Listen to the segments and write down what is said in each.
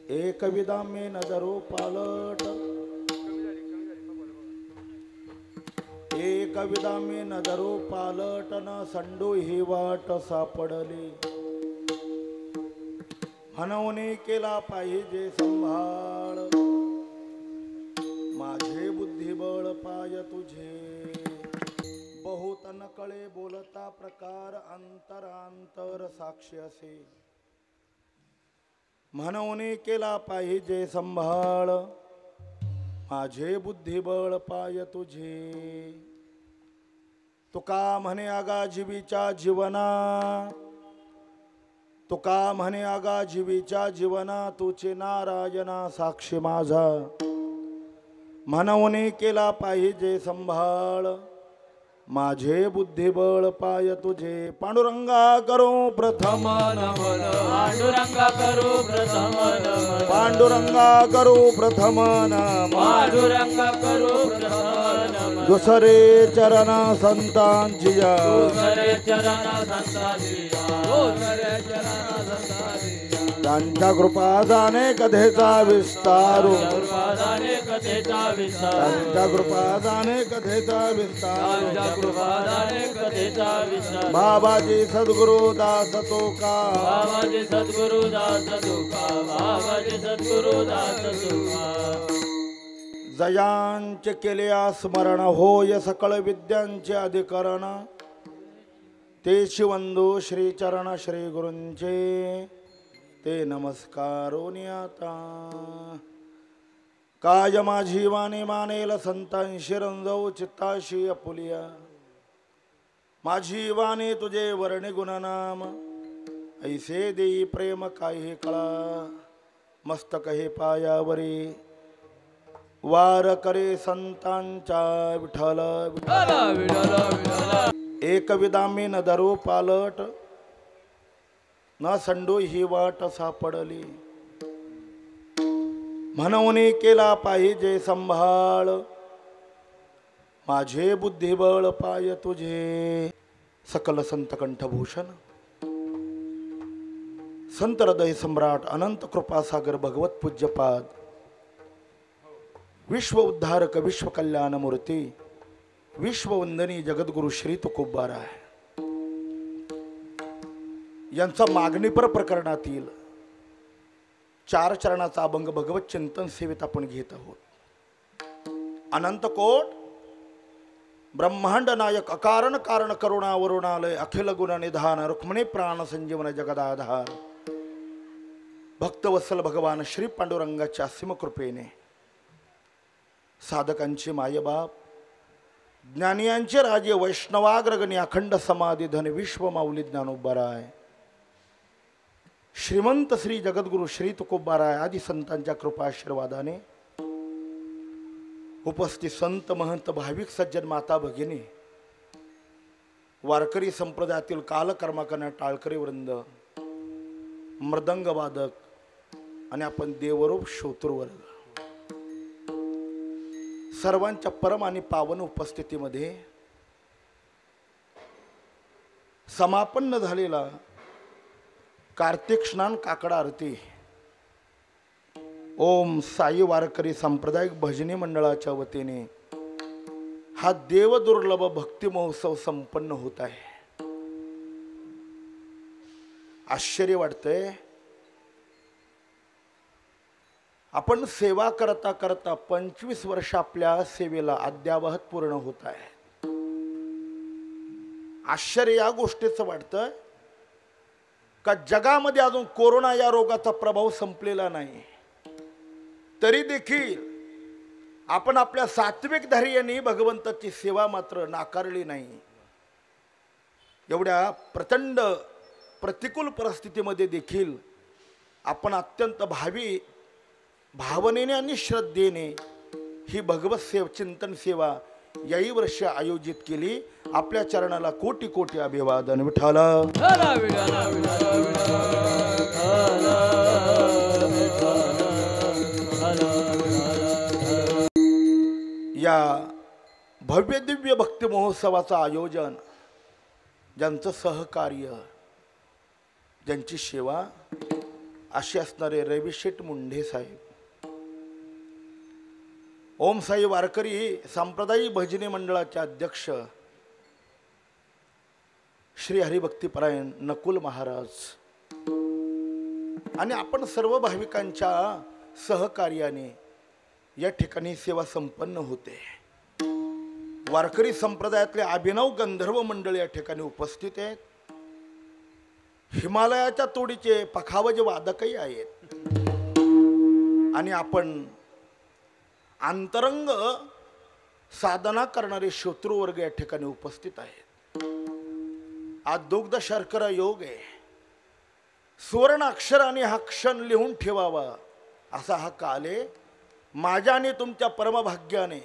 एक विदा में नजरो पालट, एक विदा में नजरो पालट, न संडू ही वाट सापडली. म्हणून केला पाहिजे संभाळ, माझे बुद्धिबळ पाय तुझे. बहुत नकळे बोलता प्रकार, अंतरांतर साक्षी असे. म्हणून केला पाहिजे संभाळ, माझे बुद्धिबळ पाय तुझे. तुका म्हणे आगा जीवीच्या जीवना, तुका म्हणे आगा जीवीच्या जीवना, तुचे नारायणा साक्षी माझा. म्हणून केला पाहिजे संभाळ, माझे बुद्धिबळ पाय तुझे. पांडुरंगा करो प्रथम नमन, पांडुरंगा करू प्रथम नमन, पांडुरंगा करो प्रथम नमन. पांडुरंगा करू प्रथम नमन. दुसरे चरण संतांची या, दुसरे चरण संतांची या, दुसरे चरण संतांची या. त्यांच्या कृपा जाणे कथेचा विस्तारू, कृपादाने कथेचा विस्तार, त्यांच्या कृपा जाणे कथेचा विस्तार. कृपादाने कथेचा विस्तार. बाबाजी सद्गुरु दास तुका, बाबाजी सद्गुरु दास तुका, बाबाजी सद्गुरु दास तुका. जयांचे केले स्मरण, होय सकळ विद्यांचे अधिकरण. ते शिवंदू श्रीचरण श्री गुरूंचे, ते नमस्कारोनी आता. काय माझी वाणी मानेल संतांशी रंजव, चित्ताशी अपुलिया. माझी वाणी तुझे वर्णी गुणनाम, ऐसे देई प्रेम काही कळा. मस्तक हे पायावरी, वार करे संतांच्या विठ्ठल विठ्ठल. एक विदामी न दरो पालट, न संडो ही वाट सापडली. म्हणून केला पाहिजे संभाळ, माझे बुद्धिबळ पाय तुझे. सकल संत कंठभूषण संत हृदय सम्राट अनंत कृपासागर भगवत पूज्यपाद विश्व उद्धारक विश्व कल्याण मूर्ती विश्ववंदनी जगद्गुरु श्री तुकोबाराय यांचा मागणीपर प्रकरणातील 4 चरणाचा अभंग भगवत चिंतन सेवेत आपण घेत आहोत. अनंत कोट ब्रह्मांड नायक अकारण कारण करुणा वरुणालय अखिल गुण निधान रुक्मिणी प्राण संजीवन जगदाधार भक्तवत्सल भगवान श्री पांडुरंगाच्या असीम कृपेने साधकांचे मायबाप ज्ञानियांचे राजे वैष्णवाग्रगणी अखंड समाधी धन विश्व माऊली ज्ञानोबाराय श्रीमंत श्री जगद्गुरु श्री तुकोबाराय आदी संतांच्या कृपा आशीर्वादाने उपस्थित संत महंत भाविक सज्जन माता भगिनी वारकरी संप्रदायातील कालकर्माकरण्या टाळकरी वृंद मृदंग वादक आणि आपण देवरूप श्रोतृवर्ग सर्वांच्या परम आणि पावन उपस्थितीमध्ये समापन्न झालेला कार्तिक स्नान काकडा आरती ओम साई वारकरी सांप्रदायिक भजनी मंडळाच्या वतीने हा देव दुर्लभ भक्ती महोत्सव संपन्न होत आहे. आश्चर्य वाटतंय आपण सेवा करता करता 25 वर्ष आपल्या सेवेला अद्यावहत पूर्ण होत आहे. आश्चर्य या गोष्टीचं वाटतं का जगामध्ये अजून कोरोना या रोगाचा प्रभाव संपलेला नाही तरी देखील आपण आपल्या सात्विक धैर्याने भगवंताची सेवा मात्र नाकारली नाही. एवढ्या प्रचंड प्रतिकूल परिस्थितीमध्ये देखील आपण अत्यंत भावनेने आणि श्रद्धेने ही भगवत चिंतन सेवा याही वर्ष आयोजित केली. आपल्या चरणाला कोटी कोटी अभिवादन. विठ्ठल या भव्य दिव्य भक्ती महोत्सवाचं आयोजन ज्यांचं सहकार्य ज्यांची सेवा असे असणारे रविशेठ मुंढे साहेब, ओम साई वारकरी संप्रदायी भजनी मंडळाचे अध्यक्ष श्री हरिभक्तीपरायण नकुल महाराज आणि आपण सर्व भाविकांच्या सहकार्याने या ठिकाणी सेवा संपन्न होते. वारकरी संप्रदायातले अभिनव गंधर्व मंडळ या ठिकाणी उपस्थित आहेत. हिमालयाच्या तोडीचे पखावज वादकही आहेत आणि आपण अंतरंग साधना करणारे श्रोतृवर्ग या ठिकाणी उपस्थित आहेत. आज दुग्ध शर्करा योग आहे. सुवर्ण अक्षराने हा क्षण लिहून ठेवावा असा हा काल आहे. माझ्या आणि तुमच्या परमभाग्याने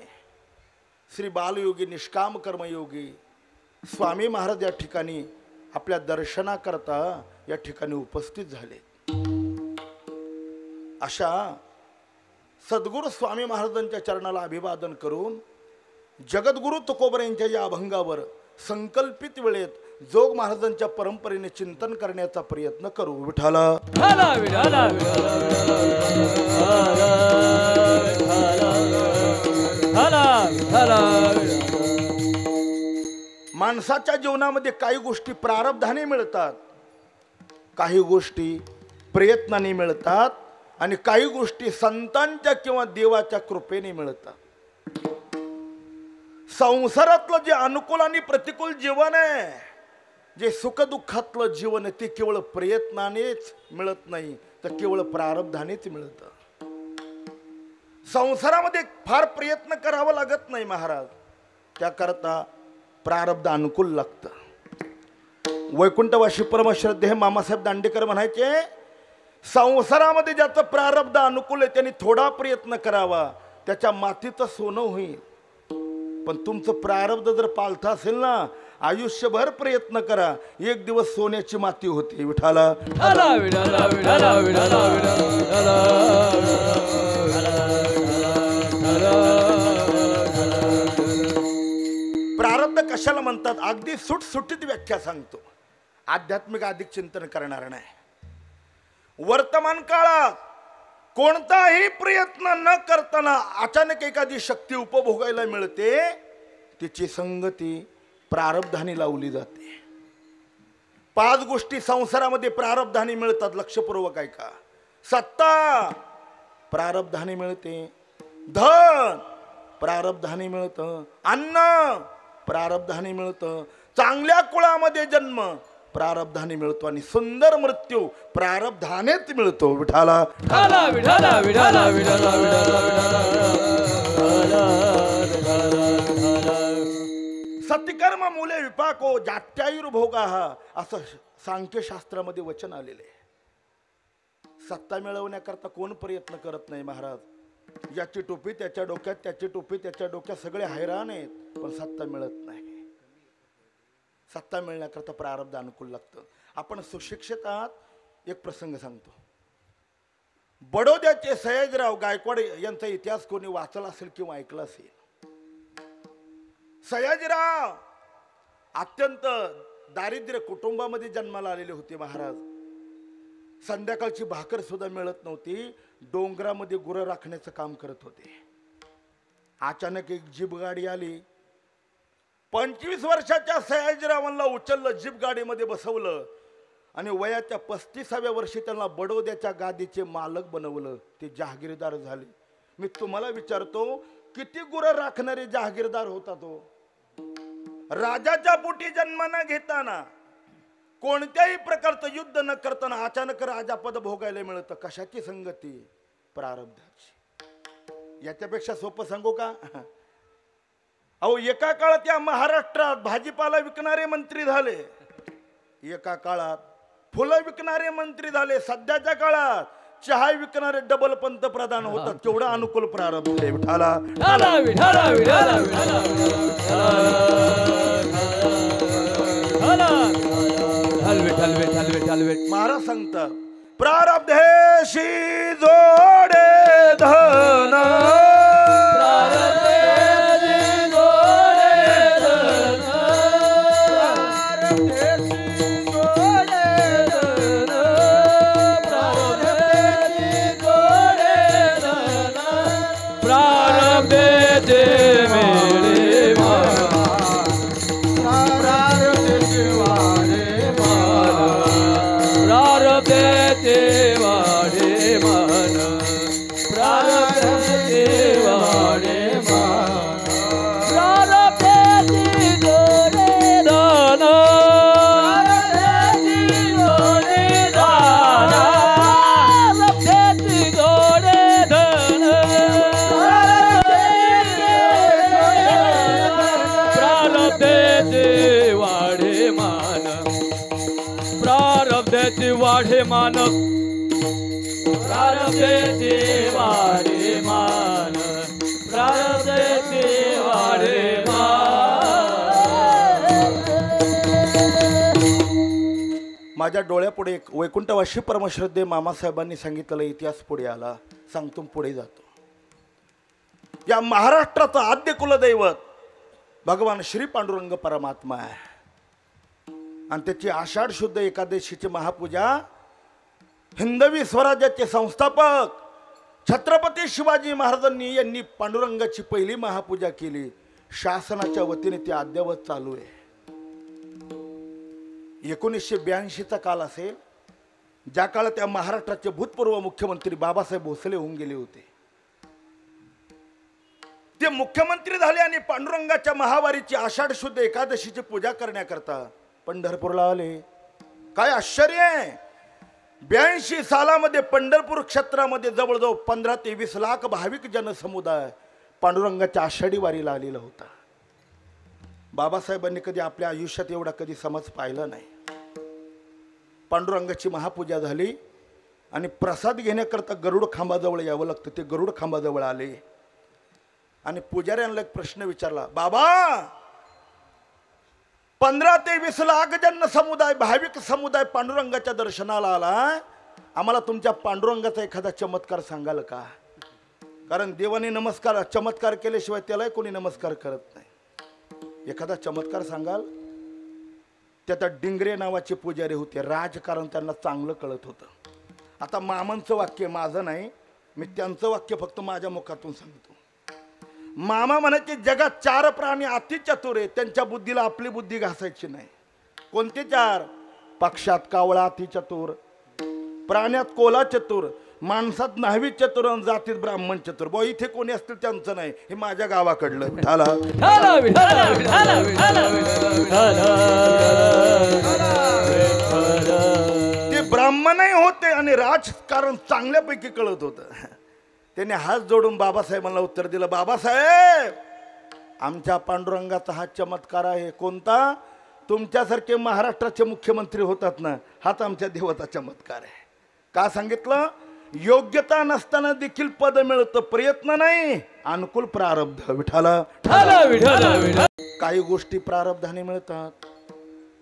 श्री बालयोगी निष्काम कर्मयोगी स्वामी महाराज या ठिकाणी आपल्या दर्शनाकरता या ठिकाणी उपस्थित झाले. अशा सद्गुरू स्वामी महाराजांच्या चरणाला अभिवादन करून जगद्गुरु तुकोबर यांच्या या अभंगावर संकल्पित वेळेत जोग महाराजांच्या परंपरेने चिंतन करण्याचा प्रयत्न करू. विठाला माणसाच्या जीवनामध्ये काही गोष्टी प्रारब्धाने मिळतात, काही गोष्टी प्रयत्नाने मिळतात आणि काही गोष्टी संतांच्या किंवा देवाच्या कृपेने मिळतात. संसारातलं जे अनुकूल आणि प्रतिकूल जीवन आहे, जे सुखदुःखातलं जीवन आहे, ते केवळ प्रयत्नानेच मिळत नाही तर केवळ प्रारब्धानेच मिळतं. संसारामध्ये फार प्रयत्न करावा लागत नाही महाराज, त्याकरता प्रारब्ध अनुकूल लागतं. वैकुंठवासी परमश्रद्धेय मामासाहेब दांडेकर म्हणायचे, संसारामध्ये ज्याचं प्रारब्ध अनुकूल आहे त्यांनी थोडा प्रयत्न करावा, त्याच्या मातीचं सोनं होईल. पण तुमचं प्रारब्ध जर पालथं असेल ना, आयुष्यभर प्रयत्न करा, एक दिवस सोन्याची माती होते. विठाला प्रारब्ध कशाला म्हणतात, अगदी सुटसुटीत व्याख्या सांगतो, आध्यात्मिक अधिक चिंतन करणार नाही. वर्तमान काळात कोणताही प्रयत्न न करताना अचानक एखादी शक्ती उपभोगायला मिळते, तिची संगती प्रारब्धाने लावली जाते. 5 गोष्टी संसारामध्ये प्रारब्धाने मिळतात, लक्षपूर्वक ऐका. सत्ता प्रारब्धाने मिळते, धन प्रारब्धाने मिळतं, अन्न प्रारब्धाने मिळतं, चांगल्या कुळामध्ये जन्म प्रारब्धाने मिळतो आणि सुंदर मृत्यू प्रारब्धानेच मिळतो. विठाला सत्यकर्म मूले विपाको जात्यायुर्भोगा असं सांख्यशास्त्रामध्ये वचन आलेले. सत्ता मिळवण्याकरता कोण प्रयत्न करत नाही महाराज. याची टोपी त्याच्या डोक्यात, त्याची टोपी त्याच्या डोक्यात, सगळे हैराण आहेत, पण सत्ता मिळत नाही. सत्ता मिळण्याकरता प्रारब्ध अनुकूल लागतं. आपण सुशिक्षित आहात, एक प्रसंग सांगतो. बडोद्याचे सयाजीराव गायकवाड यांचा इतिहास कोणी वाचला असेल किंवा ऐकला असेल. सयाजीराव अत्यंत दारिद्र्य कुटुंबामध्ये जन्माला आलेले होते महाराज. संध्याकाळची भाकर सुद्धा मिळत नव्हती. डोंगरामध्ये गुरं राखण्याचं काम करत होते. अचानक एक जीप गाडी आली. 25 वर्षाच्या सयाजीरावांना उचललं, जीप गाडीमध्ये बसवलं आणि वयाच्या 35व्या वर्षी त्यांना बडोद्याच्या गादीचे मालक बनवलं. ते जहागीरदार झाले. मी तुम्हाला विचारतो, किती गुरं राखणारे जहागीरदार होता तो? राजाच्या पोटी जन्म न घेताना, कोणत्याही प्रकारचं युद्ध न करताना अचानक राजापद भोगायला मिळतं. कशाची संगती? प्रारब्धाची. याच्यापेक्षा सोपं सांगू का? अहो, एका काळात या महाराष्ट्रात भाजीपाला विकणारे मंत्री झाले, एका काळात फुलं विकणारे मंत्री झाले, सध्याच्या काळात चहा विकणारे डबल पंतप्रधान होतात. केवढा अनुकूल प्रारब्ध आहे. विठाला महाराज सांगतात, प्रारब्धेशी जोडे धन, वाढे मान प्रारब्धेचे वाढे मान प्रारब्धेचे वाढे मान. माझ्या डोळ्यापुढे एक वैकुंठवासी परमश्रद्धे मामासाहेबांनी सांगितलेला इतिहास पुढे आला. सांगतो पुढे जातो. या महाराष्ट्राचं आद्य कुलदैवत भगवान श्री पांडुरंग परमात्मा आहे आणि त्याची आषाढ शुद्ध एकादशीची महापूजा हिंदवी स्वराज्याचे संस्थापक छत्रपती शिवाजी महाराजांनी यांनी पांडुरंगाची पहिली महापूजा केली. शासनाच्या वतीने ती अद्यावत चालू आहे. 1982चा काल असेल ज्या काळात त्या महाराष्ट्राचे भूतपूर्व मुख्यमंत्री बाबासाहेब भोसले होऊन गेले होते. ते मुख्यमंत्री झाले आणि पांडुरंगाच्या महावारीची आषाढ शुद्ध एकादशीची पूजा करण्याकरता पंढरपूरला आले. काय आश्चर्य आहे. 82 सालामध्ये पंढरपूर क्षेत्रामध्ये जवळजवळ 15 ते 20 लाख भाविक जनसमुदाय पांडुरंगाच्या आषाढी वारीला आलेला होता. बाबासाहेबांनी कधी आपल्या आयुष्यात एवढा कधी समज पाहिला नाही. पांडुरंगाची महापूजा झाली आणि प्रसाद घेण्याकरता गरुड खांबाजवळ यावं लागतं. ते गरुड खांबाजवळ आले आणि पुजाऱ्यांना एक प्रश्न विचारला. बाबा 15 ते 20 लाख जन समुदाय भाविक समुदाय पांडुरंगाच्या दर्शनाला आला. आम्हाला तुमच्या पांडुरंगाचा एखादा चमत्कार सांगाल का? कारण देवाने नमस्कार चमत्कार केल्याशिवाय त्यालाही कोणी नमस्कार करत नाही. एखादा चमत्कार सांगाल? त्यात डिंगरे नावाचे पुजारी होते. राजकारण त्यांना चांगलं कळत होतं. आता मामांचं वाक्य माझं नाही, मी त्यांचं वाक्य फक्त माझ्या मुखातून सांगतो. मामा म्हणायचे जगात 4 प्राणी अति चतुर आहे. त्यांच्या बुद्धीला आपली बुद्धी घासायची नाही. कोणते 4? पक्षात कावळा अति चतुर, प्राण्यात कोला चतुर, माणसात न्हावी चतुर आणि जातीत ब्राह्मण चतुर. बो इथे कोणी असतील त्यांचं नाही, हे माझ्या गावाकडलं. ते ब्राह्मणही होते आणि राजकारण चांगल्यापैकी कळत होतं. त्याने हात जोडून बाबासाहेबांना उत्तर दिलं. बाबासाहेब आमच्या पांडुरंगाचा हा चमत्कार आहे. कोणता? तुमच्यासारखे महाराष्ट्राचे मुख्यमंत्री होतात ना, हाच आमच्या देवाचा चमत्कार आहे. का सांगितलं? योग्यता नसताना देखील पद मिळतं. प्रयत्न नाही, अनुकूल प्रारब्ध. विठाला काही गोष्टी प्रारब्धाने मिळतात,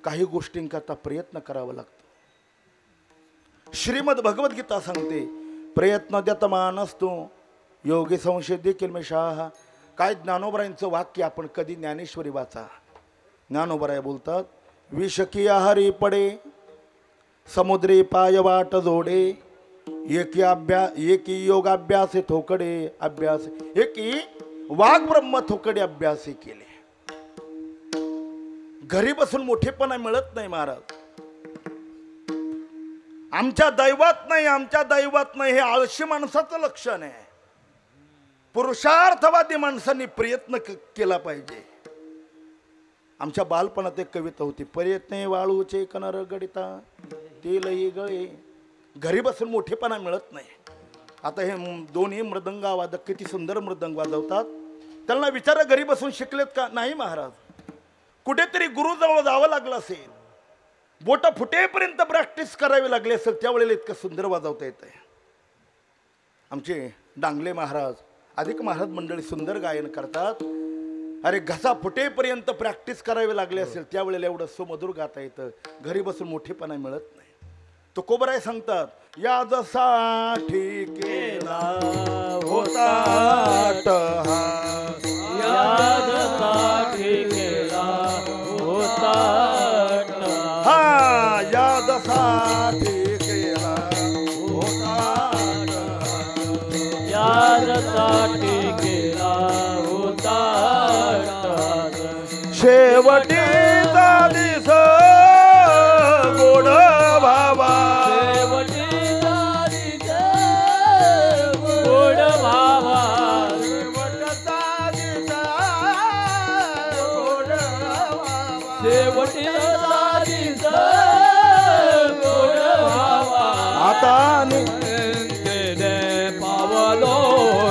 काही गोष्टींकरता प्रयत्न करावा लागतो. श्रीमद भगवद्गीता सांगते प्रयत्न देत मानस तू योगी संशय देखील मी शाह. काय ज्ञानोबरायांचं वाक्य आपण कधी ज्ञानेश्वरी वाचा. ज्ञानोबराय बोलतात विषकी आहारी पडे समुद्री पाय वाट जोडे एकी योगाभ्यास थोकडे अभ्यास एकी वाघ ब्रह्म थोकडे अभ्यास केले. घरी बसून मोठेपणा मिळत नाही महाराज. आमच्या दैवात नाही, आमच्या दैवात नाही, हे आळशी माणसाचं लक्षण आहे. पुरुषार्थवादी माणसांनी प्रयत्न केला पाहिजे. आमच्या बालपणात एक कविता होती. प्रयत्न वाळूचे कनर गडिता तेलही गळे. घरी बसून मोठेपणा मिळत नाही. आता हे दोन्ही मृदंग वादक किती सुंदर मृदंग वाजवतात. त्यांना विचारा घरी बसून शिकलेत का? नाही महाराज. कुठेतरी गुरुजवळ जावं लागलं असेल, बोट फुटेपर्यंत प्रॅक्टिस करावी लागली असेल, त्यावेळेला इतकं सुंदर वाजवता येत आहे. आमचे डांगले महाराज अधिक महाराज मंडळी सुंदर गायन करतात. अरे घसा फुटेपर्यंत प्रॅक्टिस करावी लागली असेल, त्यावेळेला एवढं सुमधुर गाता येतं. घरी बसून मोठेपणा मिळत नाही. तुकोबराय सांगतात यादसाठी केला होता यादसाठी केला होता हा यादसाठी केला होता यादसाठी केला होता शेवटी दिस गोड भावा गोड भावा शेवटी गोड भावा आता पावलो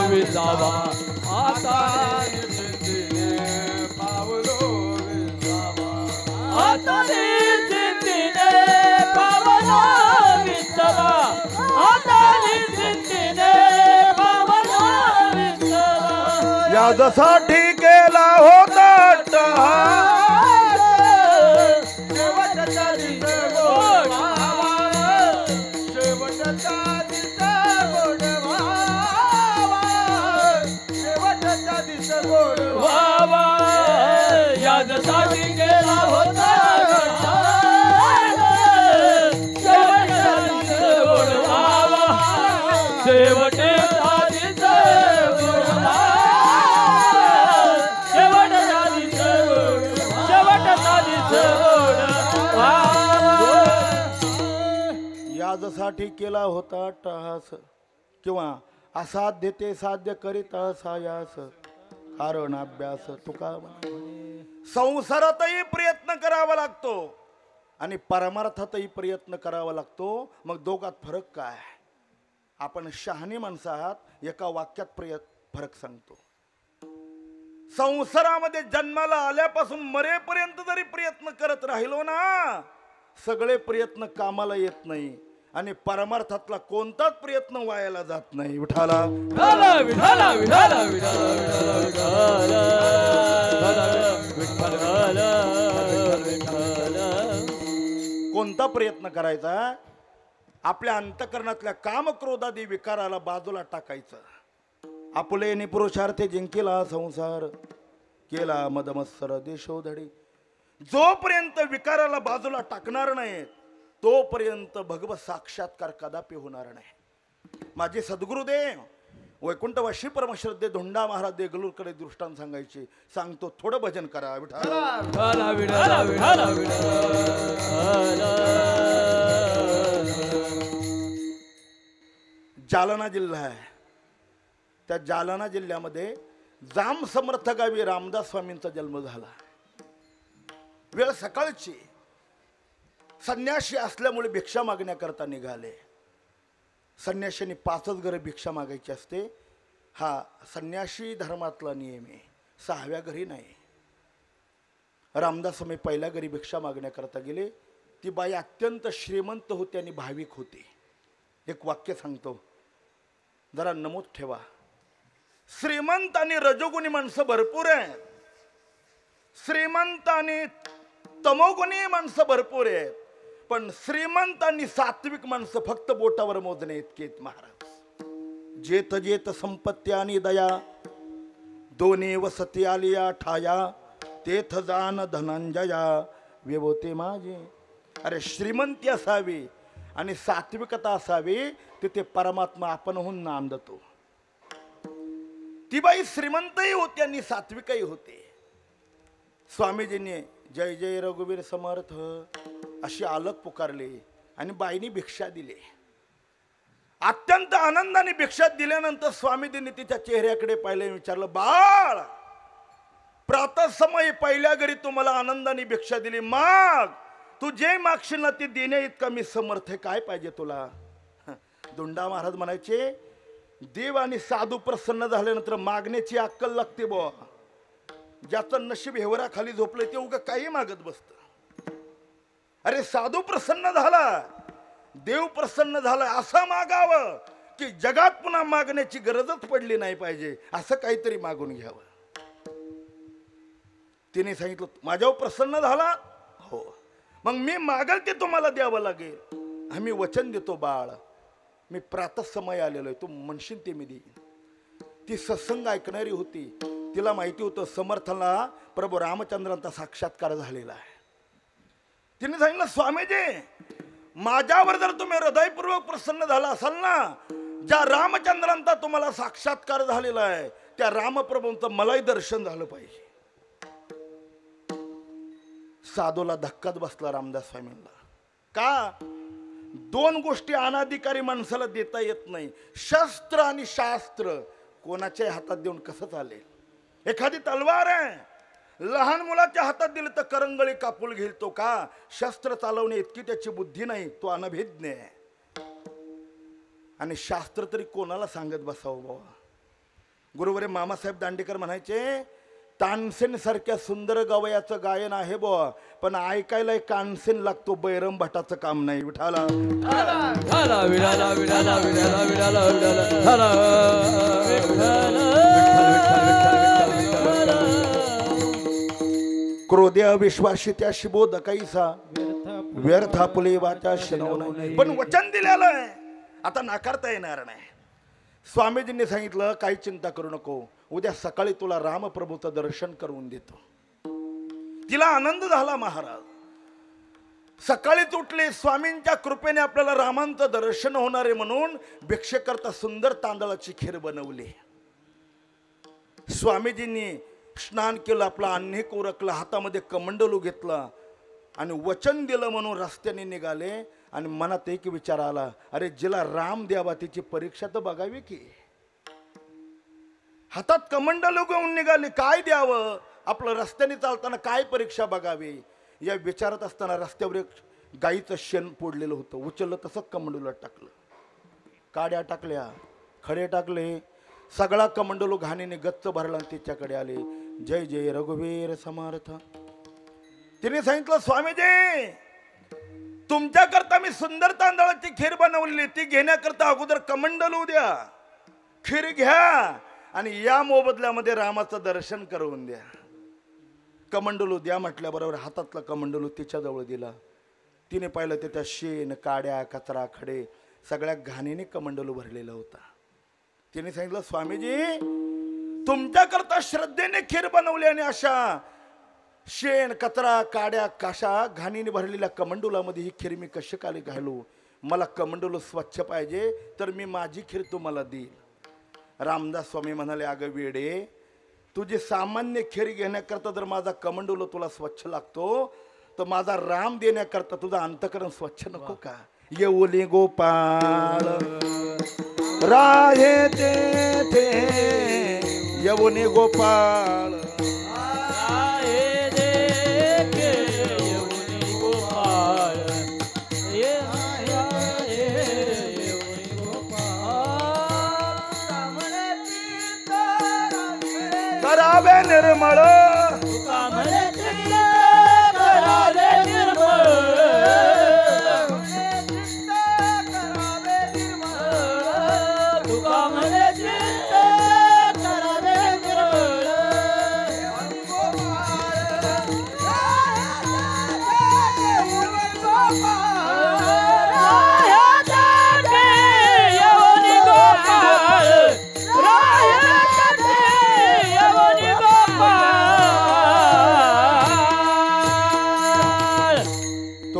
विसावा आता पावलो विसावा आता पावलो यासाठी केला होता अट्टहास. शेवटचा दिस गोड व्हावा, शेवटचा दिस गोड व्हावा, शेवटचा दिस गोड व्हावा. यासाठी केला होता शेवटचा दिस गोड व्हावा, शेवटचा दिस गोड व्हावा, शेवटचा दिस गोड, शेवटचा दिस गोड व्हावा. यासाठी केला होता अट्टहास किंवा असाध्य ते साध्य करीत सायास कारण अभ्यास तुका म्हणे. संसारातही प्रयत्न करावा लागतो आणि परमार्थातही प्रयत्न करावा लागतो. मग दोघात फरक काय? आपण शहाणी माणसं आहात, एका वाक्यात फरक सांगतो. संसारामध्ये जन्माला आल्यापासून मरेपर्यंत जरी प्रयत्न करत राहिलो ना, सगळे प्रयत्न कामाला येत नाही आणि परमार्थातला कोणताच प्रयत्न वायाला जात नाही. विठाला विठाला विठाला विठाला विठाला विठाला विठाला. कोणता प्रयत्न करायचा? आपल्या अंतकरणातल्या कामक्रोधादी विकाराला बाजूला टाकायचं. आपुलेने पुरुषार्थे जिंकेला संसार, केला मदमत्सर देशोधडी. जोपर्यंत विकाराला बाजूला टाकणार नाही तोपर्यंत भगवत साक्षात्कार कदापि होणार नाही. माझे सद्गुरुदेव वैकुंठवासी परमश्रद्धे धोंडा महाराज देगलूरकडे दृष्टांत सांगायचे. सांगतो, थोडं भजन करा. विठाला विठाला विठाला विठाला विठाला. जालना जिल्हा आहे. त्या जालना जिल्ह्यामध्ये जाम समर्थ गावी रामदास स्वामींचा जन्म झाला. वेळ सकाळची. संन्याशी असल्यामुळे भिक्षा मागण्याकरता निघाले. संन्याशांनी 5च घरे भिक्षा मागायची असते. हा संन्याशी धर्मातला नियम आहे. 6व्या घरी नाही. रामदास स्वामी पहिल्या घरी भिक्षा मागण्याकरता गेले. ती बाई अत्यंत श्रीमंत होती आणि भाविक होती. एक वाक्य सांगतो, जरा नमूद ठेवा. श्रीमंत आणि रजोगुणी माणसं भरपूर आहेत. श्रीमंत आणि तमोगुणी माणसं भरपूर आहेत. पण श्रीमंत आणि सात्विक माणसं फक्त बोटावर मोजणे इतके आहेत महाराज. जेत जेत संपत्ती आणि दया, दोन्ही वसती आलिया ठाया, तेथ जान धनंजया विभूती माझी. अरे श्रीमंती असावी आणि सात्विकता असावी, तिथे परमात्मा आपणहून नांदतो. ती बाई श्रीमंतही होती आणि सात्विकही होते. स्वामीजींनी जय जय रघुवीर समर्थ अशी आलक पुकारले आणि बाईनी भिक्षा दिली. अत्यंत आनंदाने भिक्षा दिल्यानंतर स्वामीजींनी तिच्या चेहऱ्याकडे पाहिले, विचारलं, बाळ, प्रातःसमयी पहिल्या घरी तुम्हाला आनंदाने भिक्षा दिली, माग, तू जे मागशील ना ते देण्या इतका मी समर्थ आहे, काय पाहिजे तुला? धोंडा महाराज म्हणायचे, देव आणि साधू प्रसन्न झाल्यानंतर मागण्याची अक्कल लागते बुवा. ज्याचं नशीब हेवरा खाली झोपलं ते उगा काही मागत बसत. अरे साधू प्रसन्न झाला, देव प्रसन्न झाला, असं मागावं की जगात पुन्हा मागण्याची गरजच पडली नाही पाहिजे, असं काहीतरी मागून घ्यावं. तिने सांगितलं, माझ्यावर प्रसन्न झाला, हो, मग मी मागल ते तुम्हाला द्यावं लागेल. आम्ही वचन देतो बाळ, मी प्रातःसमय आलेलो आहे, तू म्हणशील ते मी देईन. ती सत्संग ऐकणारी होती. तिला माहिती होतं समर्थाला प्रभू रामचंद्रांचा साक्षात्कार झालेला आहे. तिने सांगितलं, स्वामीजी, माझ्यावर जर तुम्ही हृदयपूर्वक प्रसन्न झाला असाल ना, ज्या रामचंद्रांचा तुम्हाला साक्षात्कार झालेला आहे त्या रामप्रभूंचं मलाही दर्शन झालं पाहिजे. साधूला धक्काच बसला रामदास स्वामींना. का? 2 गोष्टी अनाधिकारी माणसाला देता येत नाही, शस्त्र आणि शास्त्र. कोणाच्या हातात देऊन कसं चालेल? एखादी तलवार आहे, लहान मुलाच्या हातात दिली तर करंगळी कापून घेईल तो. का? शस्त्र चालवणे इतकी त्याची बुद्धी नाही, तो अनभिज्ञ आहे. आणि शास्त्र तरी कोणाला सांगत बसावं बाबा. गुरुवरे मामासाहेब दांडेकर म्हणायचे, तानसेन सारख्या सुंदर गवयाचं गायन आहे बुवा, पण ऐकायला कानसेन लागतो, बैरम भटाचं काम नाही. विठाला विठाला विठाला विठाला विठाला विठाला विठाला क्रोध्य विश्वासी त्याशी बोध कैसा व्यर्थ आपले वाचा शिनवणे. पण वचन दिलेलं आहे, आता नाकारता येणार नाही. स्वामीजींनी सांगितलं काही चिंता करू नको, उद्या सकाळी तुला रामप्रभूचं दर्शन करून देतो. तिला आनंद झाला. महाराज सकाळीच उठले. स्वामींच्या कृपेने आपल्याला रामांचं दर्शन होणार आहे म्हणून भिक्षेकरता सुंदर तांदळाची खीर बनवली. स्वामीजींनी स्नान केलं, आपला अन्निक उरकला, हातामध्ये कमंडलू घेतला आणि वचन दिलं म्हणून रस्त्याने निघाले. आणि मनात एक विचार आला, अरे जिला राम द्यावा तिची परीक्षा तर बघावी की. हातात कमंडलू घेऊन निघाले, काय द्यावं, आपलं रस्त्याने चालताना काय परीक्षा बघावी या विचारात असताना रस्त्यावर एक गाईचं शेण पोडलेलं होतं. उचललं तसं कमंडलूला टाकलं, काड्या टाकल्या, खडे टाकले, सगळा कमंडलू घाणीने गच्च भरला आणि तिच्याकडे आले. जय जय रघुवीर समर्थ. तिने सांगितलं, स्वामीजी तुमच्याकरता मी सुंदर तांदळाची खीर बनवली, ती घेण्याकरता अगोदर कमंडलू द्या, खीर घ्या आणि या मोबदल्यामध्ये रामाचं दर्शन करून द्या. कमंडलू द्या म्हटल्याबरोबर हातातला कमंडलू तिच्याजवळ दिला. तिने पाहिलं ते त्या शेण, काड्या, कचरा, खडे सगळ्या घाणीने कमंडलू भरलेला होता. तिने सांगितलं, स्वामीजी तुमच्याकरता श्रद्धेने खीर बनवली आणि अशा शेण, कचरा, काड्या, काशा घाणीने भरलेल्या कमंडुलामध्ये ही खीर मी कशी काली घालू. मला कमंडलू स्वच्छ पाहिजे, तर मी माझी खीर तुम्हाला देईल. रामदास स्वामी म्हणाले, अगं वेडे, तुझी सामान्य खीर घेण्याकरता जर माझा कमंडलू तुला स्वच्छ लागतो तर माझा राम देण्याकरता तुझं अंतकरण स्वच्छ नको का. येऊली गोपाळ राहे ते येऊनी गोपाळ करावे निर्मळ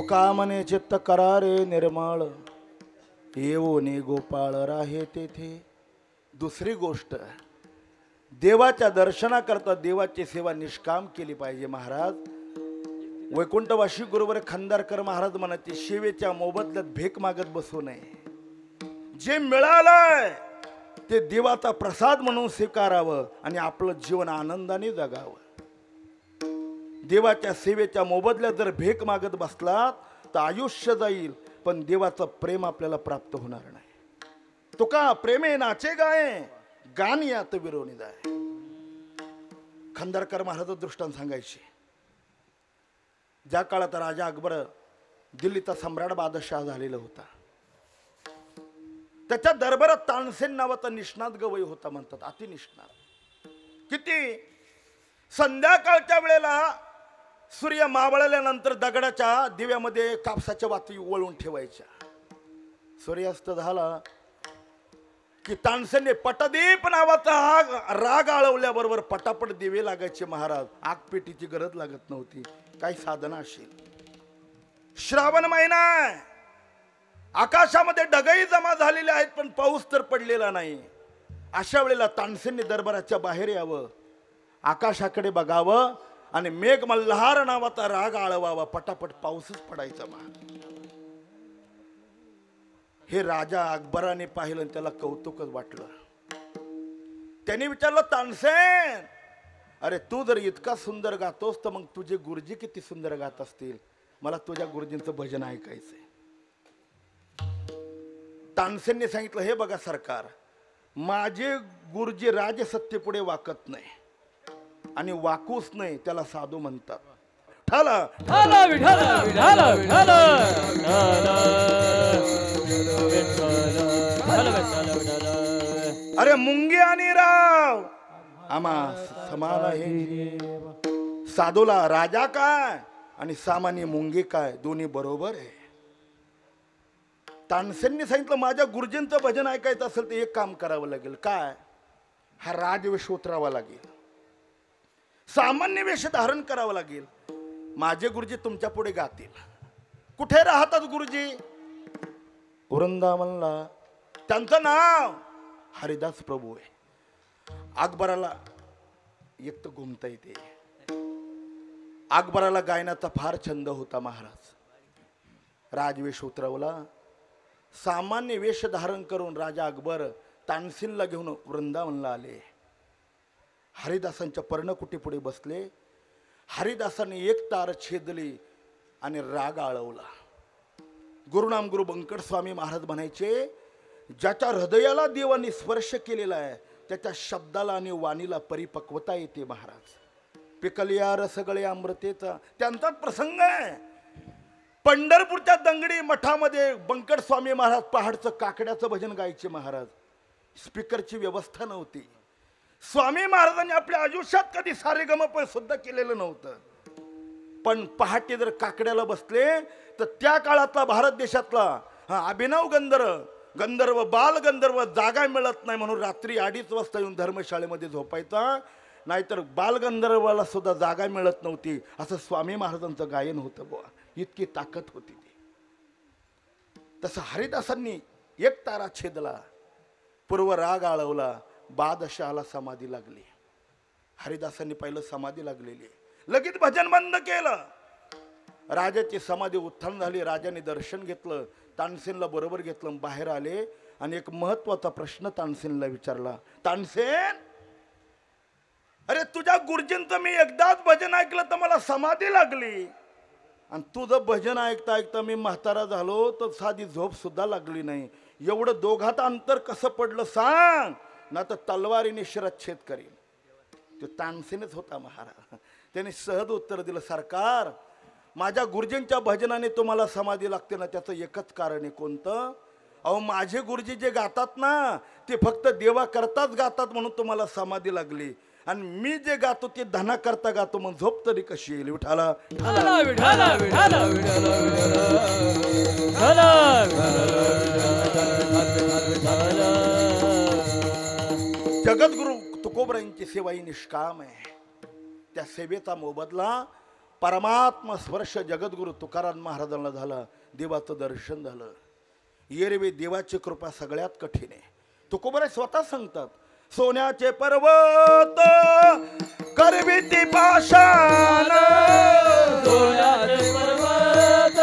कामने चित्त करारे निर्मळ येवोनी गोपाळ राहे तेथे. दुसरी गोष्ट, देवाच्या दर्शनाकरता देवाची सेवा निष्काम केली पाहिजे. महाराज वैकुंठवासी गुरुवर खंदारकर महाराज म्हणायचे, सेवेच्या मोबदल्यात भेक मागत बसू नये. जे मिळालंय ते देवाचा प्रसाद म्हणून स्वीकारावं आणि आपलं जीवन आनंदाने जगावं. देवाच्या सेवेच्या मोबदल्यात जर भेक मागत बसलात तर आयुष्य जाईल, पण देवाचं प्रेम आपल्याला प्राप्त होणार नाही. तुका प्रेमे नाचे गाये गान यात विरोनी जाय. खंदारकर महाराज दृष्टांत सांगायचे. ज्या काळात राजा अकबर दिल्लीचा सम्राट बादशाह झालेला होता, त्याच्या दरबारात तानसेन नावाचा निष्णात गवई होता. म्हणतात अति निष्णात. किती संध्याकाळच्या वेळेला सूर्य मावळल्यानंतर दगडाच्या दिव्यामध्ये कापसाच्या वाती वळून ठेवायच्या. सूर्यास्त झाला की तानसेनने पटदीप नावाचा राग आळवल्याबरोबर पटापट दिवे लागायचे. महाराज आगपेटीची गरज लागत नव्हती. काही साधना असेल. श्रावण महिना, आकाशामध्ये ढगही जमा झालेले आहेत पण पाऊस तर पडलेला नाही. अशा वेळेला तानसेनने दरबाराच्या बाहेर यावं, आकाशाकडे बघावं आणि मेघ मल्हार नावाचा राग आळवावा. पटापट पाऊसच पडायचा. हे राजा अकबराने पाहिलं, त्याला कौतुकच वाटलं. त्याने विचारलं, तानसेन अरे तू जर इतका सुंदर गातोस तर मग तुझे गुरुजी किती सुंदर गात असतील. मला तुझ्या गुरुजींचं भजन ऐकायचंय. तानसेनने सांगितलं, हे बघा सरकार, माझे गुरुजी राजसत्तेपुढे वाकत नाही आणि वाकूच नाही त्याला साधू म्हणतात. ठाला ठाला विठाला विठाला विठाला अरे मुंगी आणि राव आम्हा समान आहे. साधूला राजा काय आणि सामान्य मुंगी काय दोन्ही बरोबर आहे. तानसेंनी सांगितलं माझ्या गुरुजींचं भजन ऐकायचं असेल तर एक काम करावं लागेल. काय? हा राजवेश उतरावा लागेल, सामान्य वेश धारण करावं लागेल. माझे गुरुजी तुमच्या पुढे गातील. कुठे राहतात गुरुजी? वृंदावनला. त्यांचं नाव हरिदास प्रभू आहे. अकबराला एक तर घुमता येते. अकबराला गायनाचा फार छंद होता. महाराज राजवेश उतरवला, सामान्य वेश धारण करून राजा अकबर तानसेनला घेऊन वृंदावनला आले. हरिदासांच्या पर्णकुटी पुढे बसले. हरिदासांनी एक तार छेदली आणि राग आळवला. गुरुनाम गुरु बंकट स्वामी महाराज म्हणायचे, ज्याच्या हृदयाला देवाने स्पर्श केलेला आहे त्याच्या शब्दाला आणि वाणीला परिपक्वता येते. महाराज पिकलिया रसगळे अमृतेचा त्यांचाच प्रसंग आहे. पंढरपूरच्या दंगडी मठामध्ये बंकट स्वामी महाराज पहाडचं काकड्याचं भजन गायचे. महाराज स्पीकरची व्यवस्था नव्हती. स्वामी महाराजांनी आपल्या आयुष्यात कधी सारेगमप सुद्धा केलेलं नव्हतं. पण पहाटे जर काकड्याला बसले तर त्या काळातला भारत देशातला अभिनव गंधर्व बाल गंधर्व जागा मिळत नाही म्हणून रात्री 2:30 वाजता येऊन धर्मशाळेमध्ये झोपायचा. नाहीतर बालगंधर्वाला सुद्धा जागा मिळत नव्हती. असं स्वामी महाराजांचं गायन होतं बुवा. इतकी ताकद होती ती. तसं हरिदासांनी एक तारा छेदला, पूर्व राग आळवला, बादशहाला समाधी लागली. हरिदासांनी पहिलं समाधी लागलेली, लगेच भजन बंद केलं. राजाची समाधी उत्थान झाली. राजाने दर्शन घेतलं, तानसेनला बरोबर घेतलं, बाहेर आले आणि एक महत्वाचा प्रश्न तानसेनला विचारला. तानसेन, अरे तुझ्या गुरुजींचं मी एकदाच भजन ऐकलं तर मला समाधी लागली, आणि तुझं भजन ऐकता ऐकता मी म्हातारा झालो तर साधी झोप सुद्धा लागली नाही. एवढं दोघात अंतर कसं पडलं सांग, ना तर तलवारीने शिरच्छेद करीन. तो तानसेनच होता महाराज. त्याने सहज उत्तर दिलं, सरकार माझ्या गुरुजींच्या भजनाने तुम्हाला समाधी लागते ना, त्याचं एकच कारण आहे. कोणतं? अहो माझे गुरुजी जे गातात ना ते फक्त देवा करताच गातात म्हणून तुम्हाला समाधी लागली, आणि मी जे गातो ते धना करता गातो, मग झोप तरी कशी येईल? विठाला जगद्गुरु तुकोबरायांची सेवा ही निष्काम आहे. त्या सेवेचा मोबदला परमात्मा स्पर्श जगद्गुरु तुकाराम महाराजांना झाला. देवाचं दर्शन झालं. येरवे देवाची कृपा सगळ्यात कठीण आहे. तुकोबराय स्वतः सांगतात, सोन्याचे पर्वत करविती पाषाण, सोन्याचे पर्वत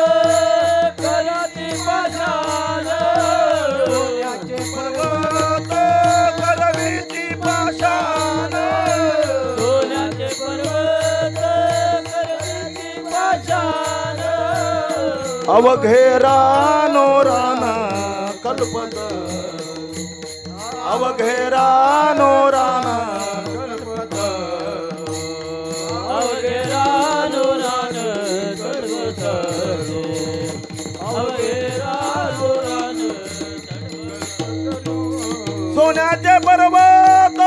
करविती पाषाण, सोन्याचे पर्वत करविती पाषाण, सोन्याचे पर्वत करविती पाषाण, अवघे रानो राना कल्पत, अवघे रानो राना कल्पत, अवघे रानो रान कल्पत, अवघे रानो रान कल्पत. सोन्याचे पर्वत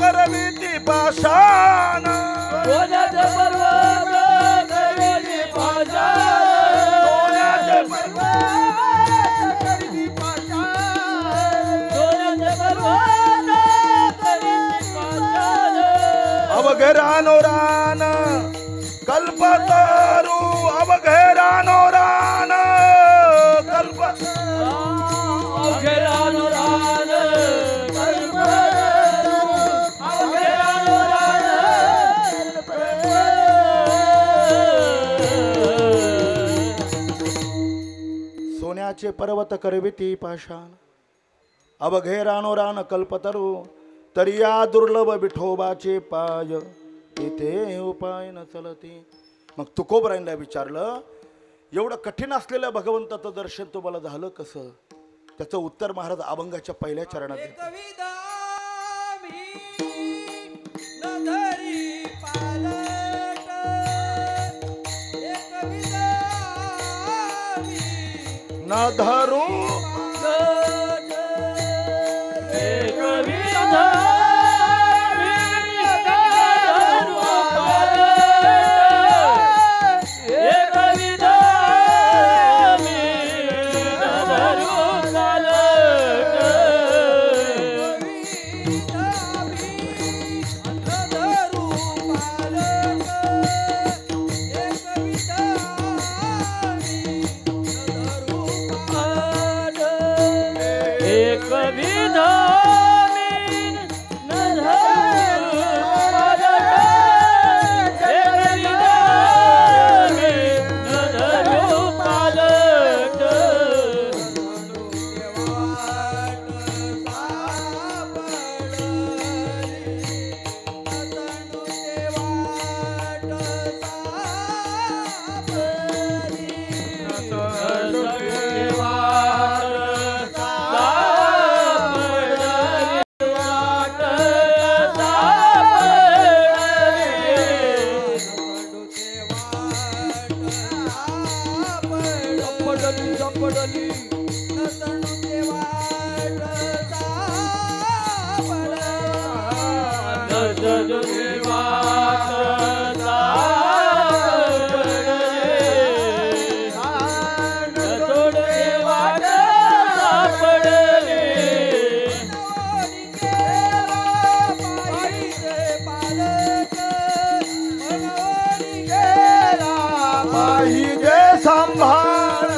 करविती पाषाण, सोन्याचे पर्वत करविती पाषाण, सोन्याचे पर्वत करविती पाषाण, सोन्याचे पर्वत करविती पाषाण, अवघे रानो रान कल्पतरू, अवघे रानो रान कल्पत, अवघे रानो रान कल्पत, अवघे रानो रान कल्पत. सोन्याचे पर्वत करविती पाषाण, अवघे रानो रान कल्पतरू, तरी या दुर्लभ विठोबाचे पाय इथे उपाय न चलती. मग तुकोबरायांना विचारलं, एवढं कठीण असलेल्या भगवंताचं दर्शन तुम्हाला झालं कसं? त्याचं उत्तर महाराज अभंगाच्या पहिल्या चरणात देतात. न धरू पाहिजे सांभाळ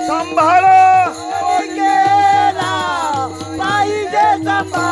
सांभाळ पाहिजे सांभाळ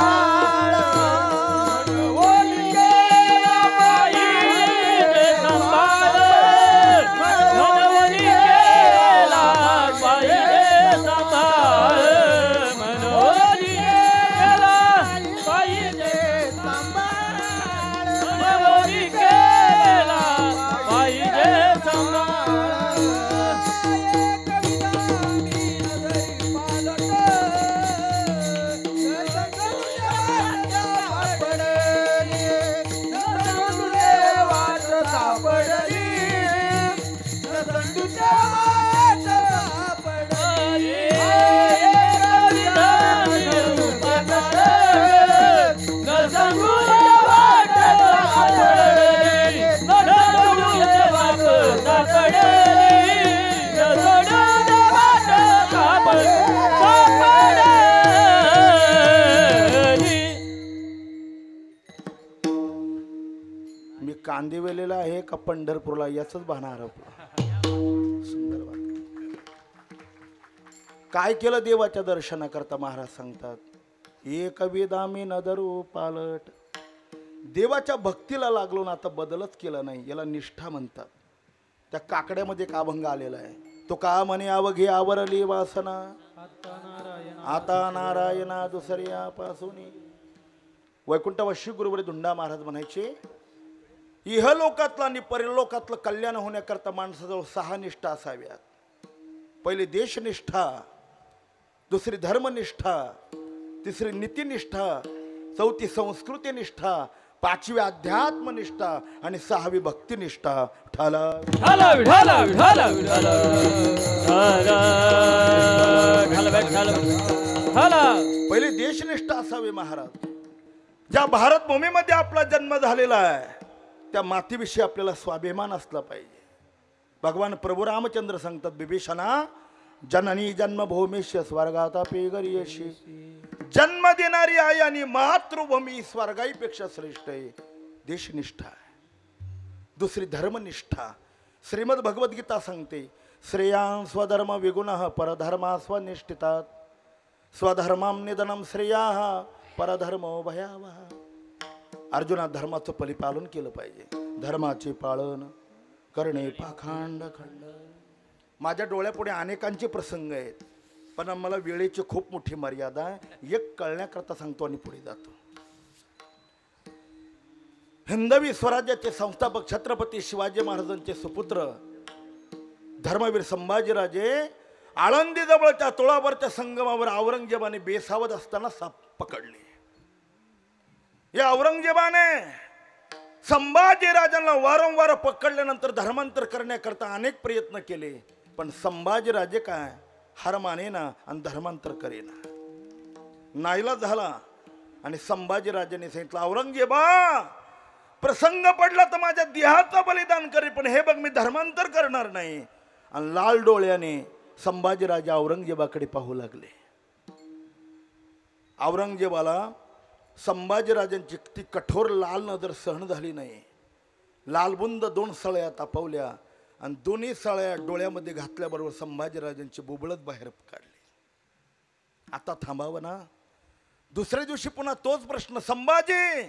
मी कांदिवलीला आहे का पंढरपूरला याच भाना हरपलं. सुंदर वाक्य. काय केलं देवाच्या दर्शनाकरता महाराज सांगतात, एक विदामी नदरू पालट. देवाच्या भक्तीला लागलो ना, आता बदलच केला नाही, याला निष्ठा म्हणतात. त्या काकड्यामध्ये एक अभंग आलेला आहे, तो का म्हणे अवघी आवरली वासना आता नारायणा दुसऱ्यापासून. वैकुंठवासी गुरुवरी धुंडा महाराज म्हणायचे, इहलोकातलं आणि परलोकातलं कल्याण होण्याकरता माणसाजवळ 6 निष्ठा असाव्यात. पहिली देशनिष्ठा, दुसरी धर्मनिष्ठा, तिसरी नीतिनिष्ठा, चौथी संस्कृतीनिष्ठा, 5वी अध्यात्मनिष्ठा आणि 6वी भक्तिनिष्ठा. ठाला पहिली देशनिष्ठा असावी महाराज. ज्या भारत भूमीमध्ये आपला जन्म झालेला आहे त्या मातीविषयी आपल्याला स्वाभिमान असला पाहिजे. भगवान प्रभू रामचंद्र सांगतात, बिभीषणा जननी जन्मभूमीश स्वर्गातापि गरीयशी. जन्म देणारी आई आणि मातृभूमी स्वर्गाईपेक्षा श्रेष्ठ आहे. देशनिष्ठा आहे. दुसरी धर्मनिष्ठा. श्रीमद भगवद्गीता सांगते, श्रेयां स्वधर्म विगुणः परधर्मा स्वनिष्ठितात स्वधर्मां निधनं श्रेयाः परधर्मो भयावह. अर्जुना धर्माचं परिपालन केलं पाहिजे. धर्माचे पालन करणे पाखंड खंड. माझ्या डोळ्यापुढे अनेकांचे प्रसंग आहेत, पण मला वेळेची खूप मोठी मर्यादा आहे. एक कळण्याकरता सांगतो आणि पुढे जातो. हिंदवी स्वराज्याचे संस्थापक छत्रपती शिवाजी महाराजांचे सुपुत्र धर्मवीर संभाजीराजे आळंदी जवळच्या तुळावरच्या संगमावर औरंगजेबाने बेसावध असताना साप पकडले. या औरंगजेबाने संभाजीराजांना वारंवार पकडल्यानंतर धर्मांतर करण्याकरता अनेक प्रयत्न केले, पण संभाजीराजे काय हार मानेना आणि धर्मांतर करेना. नाईलाज झाला आणि संभाजीराजांनी सांगितलं, औरंगजेबा प्रसंग पडला तर माझ्या देहाचं बलिदान करेल, पण हे बघ मी धर्मांतर करणार नाही. आणि लाल डोळ्याने संभाजीराजा औरंगजेबाकडे पाहू लागले. औरंगजेबाला संभाजीराजांची ती कठोर लाल नजर सहन झाली नाही. लालबुंद 2 सळ्या तापवल्या आणि दोन्ही सळ्या डोळ्यामध्ये घातल्याबरोबर संभाजीराजांची बुबळत बाहेर काढली. आता थांबावं ना. दुसऱ्या दिवशी पुन्हा तोच प्रश्न, संभाजी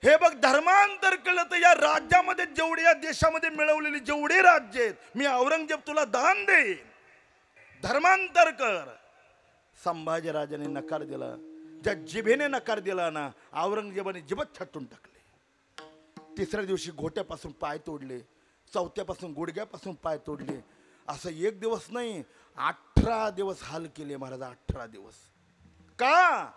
हे बघ धर्मांतर केलं तर या राज्यामध्ये जेवढे, या देशामध्ये मिळवलेली जेवढे राज्य आहेत, मी औरंगजेब तुला दान देईन, धर्मांतर कर. संभाजीराजाने नकार दिला. ज्या जिभेने नकार दिला ना, औरंगजेबाने जिभत छाटून टाकले. तिसऱ्या दिवशी घोट्यापासून पाय तोडले, चौथ्यापासून गुडघ्यापासून पाय तोडले. असं 1 दिवस नाही, 18 दिवस हाल केले महाराज. 18 दिवस. का?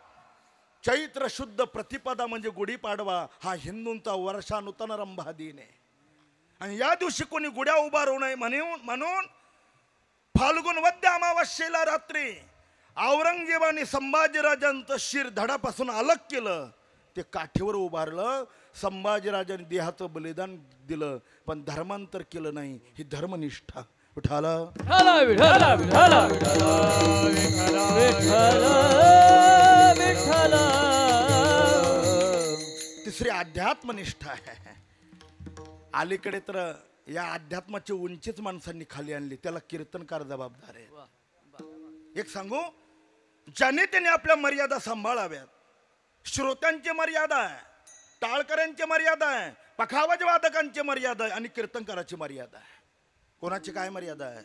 चैत्र शुद्ध प्रतिपदा म्हणजे गुढीपाडवा हा हिंदूंचा वर्षानुतन रंभा दिन आहे. आणि या दिवशी कोणी गुड्या उभारू नये म्हणून फाल्गुन वद्य अमावस्येला रात्री औरंगजेबाने संभाजीराजांचं शिर धडापासून अलग केलं, ते काठीवर उभारलं. संभाजीराजांनी देहाचं बलिदान दिलं, पण धर्मांतर केलं नाही. ही धर्मनिष्ठा. उठाला विठ्ठल विठ्ठल विठ्ठल विठ्ठल विठ्ठल. तिसरी अध्यात्मनिष्ठा आहे. अलीकडे तर या अध्यात्माची उंचीच माणसांनी खाली आणली, त्याला कीर्तनकार जबाबदार आहे. एक सांगू, ज्याने त्याने आपल्या मर्यादा सांभाळाव्यात. श्रोत्यांची मर्यादा आहे, टाळकऱ्यांची मर्यादा आहे, पखावज वादकांची मर्यादा आहे आणि कीर्तनकाराची मर्यादा आहे. कोणाची काय मर्यादा आहे?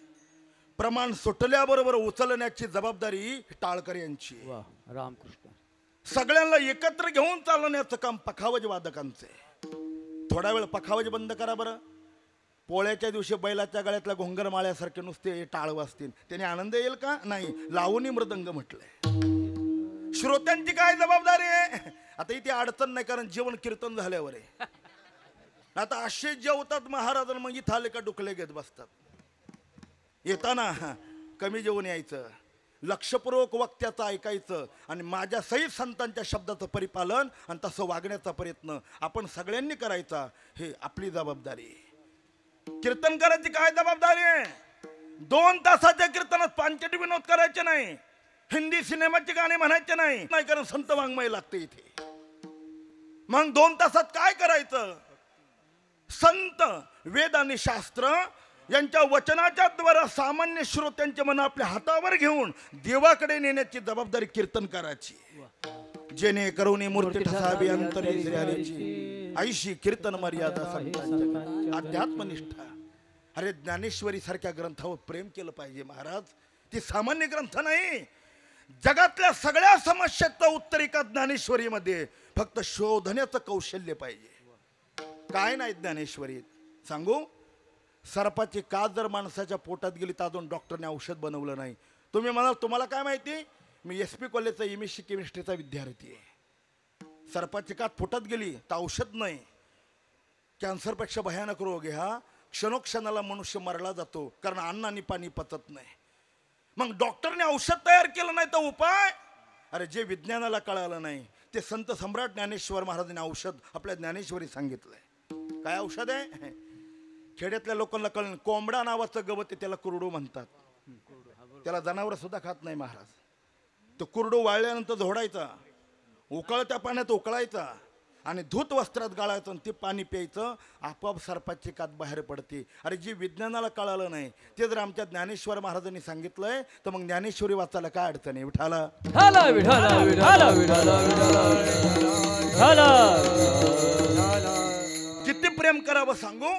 प्रमाण सुटल्याबरोबर उचलण्याची जबाबदारी टाळकर यांची. रामकृष्ण. सगळ्यांना एकत्र घेऊन चालवण्याचं काम पखावज वादकांचे. थोडा वेळ पखावज बंद करा बरं. पोळ्याच्या दिवशी बैलाच्या गळ्यातल्या घोंगर माळ्यासारखे नुसते टाळ वाजतील, त्याने आनंद येईल का? नाही. लावणी मृदंग म्हटलंय. श्रोत्यांची काय जबाबदारी आहे? आता इथे अडचण नाही, कारण जेवण कीर्तन झाल्यावर आहे. आता असे जेवतात महाराज, मग इथं आले का डुकले घेत बसतात. येताना कमी जेवून यायचं, लक्षपूर्वक वक्त्याचं ऐकायचं आणि माझ्या सहित संतांच्या शब्दाचं परिपालन आणि तसं वागण्याचा प्रयत्न आपण सगळ्यांनी करायचा. हे आपली जबाबदारी. कीर्तनकाराची काय जबाबदारी आहे? 2 तासाच्या कीर्तनात पांचट विनोद करायचे नाही, हिंदी सिनेमाची गाणी म्हणायचे नाही, कारण संत वाङ्मय लागते इथे. मग 2 तासात काय करायचं? संत, वेद आणि शास्त्र यांच्या वचनाच्या द्वारा सामान्य श्रोत्यांचे मन आपल्या हातावर घेऊन देवाकडे नेण्याची जबाबदारी कीर्तनकाराची. जेणे करुणी मूर्ती ठसावी अंतरी श्रीहरीची, ऐशी कीर्तन मर्यादा संतांच्या. अध्यात्मनिष्ठा. अरे ज्ञानेश्वरी सारख्या ग्रंथावर प्रेम केलं पाहिजे महाराज. ती सामान्य ग्रंथ नाही. जगातल्या सगळ्या समस्याचं उत्तरिका ज्ञानेश्वरीमध्ये. फक्त शोधण्याचं कौशल्य पाहिजे. काय नाही ज्ञानेश्वरीत. सांगू, सर्पाची कात जर माणसाच्या पोटात गेली तर अजून डॉक्टरने औषध बनवलं नाही. तुम्ही म्हणाल तुम्हाला काय माहिती? मी SP कॉलेजचा MSc केमिस्ट्रीचा विद्यार्थी आहे. सर्पाची कात पोटात गेली तर औषध नाही. कॅन्सरपेक्षा भयानक रोग आहे हा. क्षणोक्षणाला मनुष्य मरला जातो, कारण अन्न आणि पाणी पचत नाही. मग डॉक्टरने औषध तयार केलं नाही तर उपाय? अरे जे विज्ञानाला कळालं नाही ते संत सम्राट ज्ञानेश्वर महाराजांनी औषध आपल्या ज्ञानेश्वरी सांगितलंय. काय औषध आहे? खेड्यातल्या लोकांना कळलं. कोंबडा नावाचं गवत आहे, त्याला कुरडू म्हणतात. त्याला जनावर सुद्धा खात नाही महाराज. तो कुरडू वाळल्यानंतर झोडायचा, उकळत्या पाण्यात उकळायचा आणि धूत वस्त्रात गाळायचं आणि ते पाणी प्यायचं. आपोआप सर्पाची कात बाहेर पडते. अरे जे विज्ञानाला कळालं नाही ते जर आमच्या ज्ञानेश्वर महाराजांनी सांगितलंय तर मग ज्ञानेश्वरी वाचायला काय अडचण आहे? विठाला किती प्रेम करावं सांगू.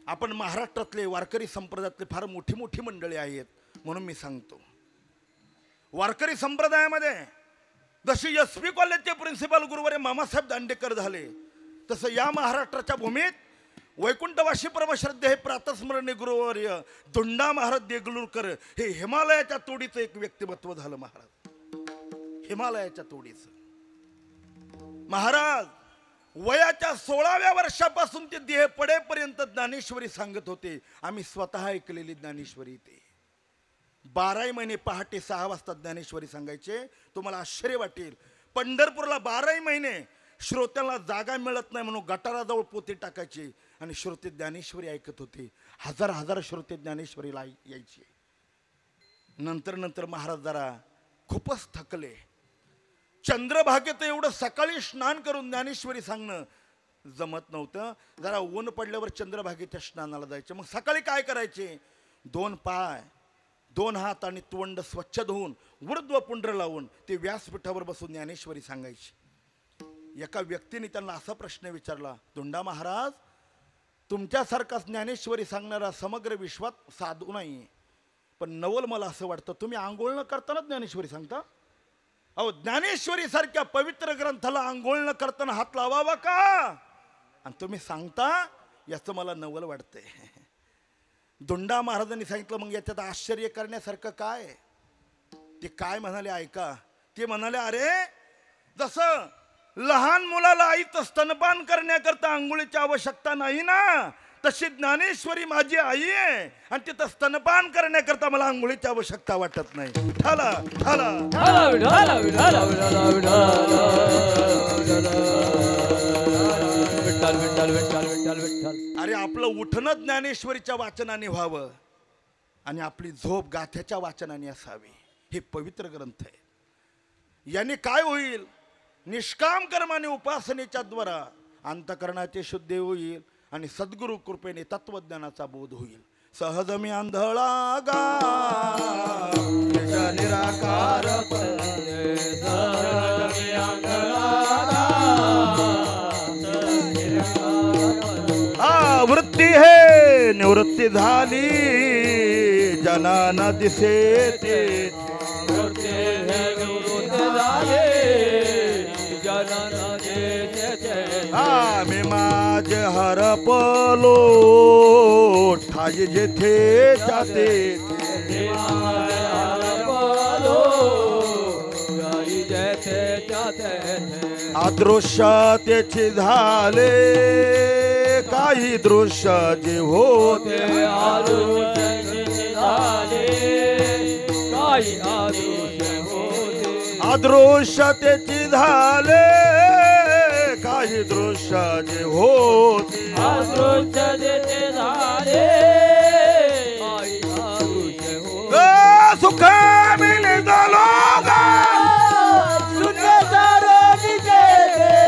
आपण महाराष्ट्रातले वारकरी संप्रदायातले फार मोठी मोठी मंडळी आहेत, म्हणून मी सांगतो. वारकरी संप्रदायामध्ये जशी SP कॉलेजचे प्रिन्सिपल गुरुवारे मामासाहेब दांडेकर झाले, तसं या महाराष्ट्राच्या भूमीत वैकुंठवासी परमश्रद्धे हे प्रातस्मरणीय गुरुवर्य धुंडा महाराज देगलूरकर हे हिमालयाच्या तोडीचं एक व्यक्तिमत्व झालं महाराज. हिमालयाच्या तोडीचं महाराज वयाच्या 16व्या वर्षापासून ते देह पडेपर्यंत ज्ञानेश्वरी सांगत होते. आम्ही स्वतः ऐकलेली ज्ञानेश्वरी. ते 12 महिने पहाटे 6 वाजता ज्ञानेश्वरी सांगायचे. तुम्हाला आश्चर्य वाटेल, पंढरपूरला 12 महिने श्रोत्याला जागा मिळत नाही म्हणून गटाराजवळ पोते टाकायचे आणि श्रोते ज्ञानेश्वरी ऐकत होते. हजार श्रोते ज्ञानेश्वरीला यायचे. नंतर नंतर महाराज जरा खूपच थकले. चंद्रभागेत एवढं सकाळी स्नान करून ज्ञानेश्वरी सांगणं जमत नव्हतं. जरा ऊन पडल्यावर चंद्रभागेच्या स्नानाला जायचे. मग सकाळी काय करायचे? 2 पाय, 2 हात आणि तोंड स्वच्छ धुवून ऊर्ध्व पुंड्र लावून ते व्यासपीठावर बसून ज्ञानेश्वरी सांगायची. एका व्यक्तीने त्यांना असा प्रश्न विचारला, धुंडा महाराज, तुमच्यासारखा ज्ञानेश्वरी सांगणारा समग्र विश्वात साधू नाही, पण नवल मला असं वाटतं तुम्ही आंघोळ न करताना ज्ञानेश्वरी सांगता. अहो, ज्ञानेश्वरी सारख्या पवित्र ग्रंथाला आंघोळ न करताना हात लावावा का? आणि तुम्ही सांगता, याचं मला नवल वाटतंय. धुंडा महाराजांनी सांगितलं, मग याच्यात आश्चर्य करण्यासारखं काय? ते काय म्हणाले ऐका. ते म्हणाले, अरे जसं लहान मुलाला आईचं स्तनपान करण्याकरता आंघोळीची आवश्यकता नाही ना, तशी ज्ञानेश्वरी माझी आई आहे आणि तिथं स्तनपान करण्याकरता मला आंघोळीची आवश्यकता वाटत नाही. ठाला ठाला अरे आपलं उठणं ज्ञानेश्वरीच्या वाचनाने व्हावं आणि आपली झोप गाथ्याच्या वाचनाने असावी. हे पवित्र ग्रंथ आहे. याने काय होईल? निष्काम कर्माने उपासनेच्या द्वारा अंतकरणाची शुद्धी होईल आणि सद्गुरु कृपेने तत्वज्ञानाचा बोध होईल. सहज मी आंधळा गा निराकार वृत्ती हे निवृत्ती झाली जना न दिसे ते मी माझ हरपलो ठाई जेथे जाते अदृश्य त्याचे झाले काही दृश्य जे होते अदृश्य त्याची झाले काही दृश्य जे होते सुख मिले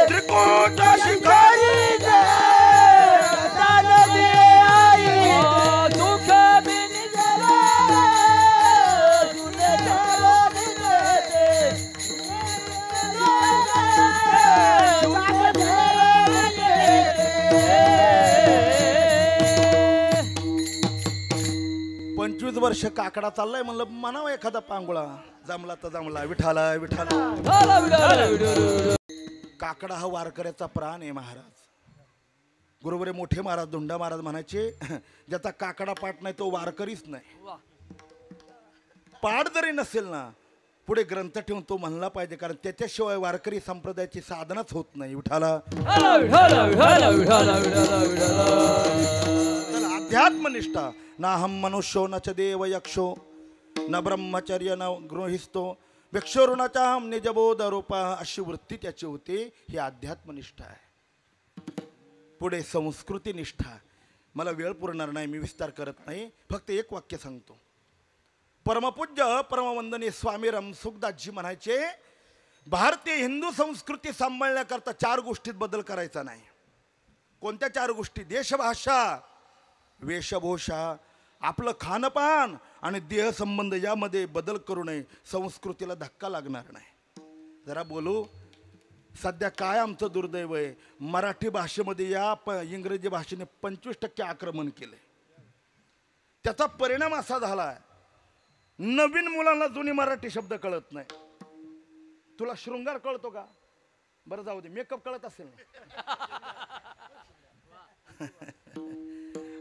त्रिकूट शिकारी वर्ष काकडा चाललाय म्हणलं म्हणावं एखादा पांगुळा जमला तर जमला विठाला विठाला. काकडा हा वारकऱ्याचा प्राण आहे महाराज. गुरुवरे मोठे महाराज धुंडा महाराज म्हणायचे ज्याचा काकडा पाठ नाही तो वारकरीच नाही. पाठ जरी नसेल ना पुढे ग्रंथ ठेवून तो म्हणला पाहिजे कारण त्याच्याशिवाय वारकरी संप्रदायाची साधनाच होत नाही. विठाला अध्यात्मनिष्ठा ना हम मनुष्यो न च देव यक्षो न ब्रह्मचर्य न गृहिस्तो भिक्षुरुणाचा हम निजबोध रूपा अशी वृत्ती त्याची होती. ही अध्यात्मनिष्ठा आहे. पुढे संस्कृती निष्ठा. मला वेळ पुरणार नाही मी विस्तार करत नाही फक्त एक वाक्य सांगतो. परमपूज्य परमवंदनीय स्वामी रामसुखदासजी म्हणायचे भारतीय हिंदू संस्कृती सांभाळण्याकरता 4 गोष्टीत बदल करायचा नाही. कोणत्या 4 गोष्टी? देशभाषा, वेशभूषा, आपलं खानपान आणि देहसंबंध यामध्ये बदल करू नये. संस्कृतीला धक्का लागणार नाही. जरा बोलू सध्या काय आमचं दुर्दैव आहे. मराठी भाषेमध्ये या इंग्रजी भाषेने 25% आक्रमण केले. त्याचा परिणाम असा झाला नवीन मुलांना जुनी मराठी शब्द कळत नाही. तुला शृंगार कळतो का? बरं जाऊ दे मेकअप कळत असेल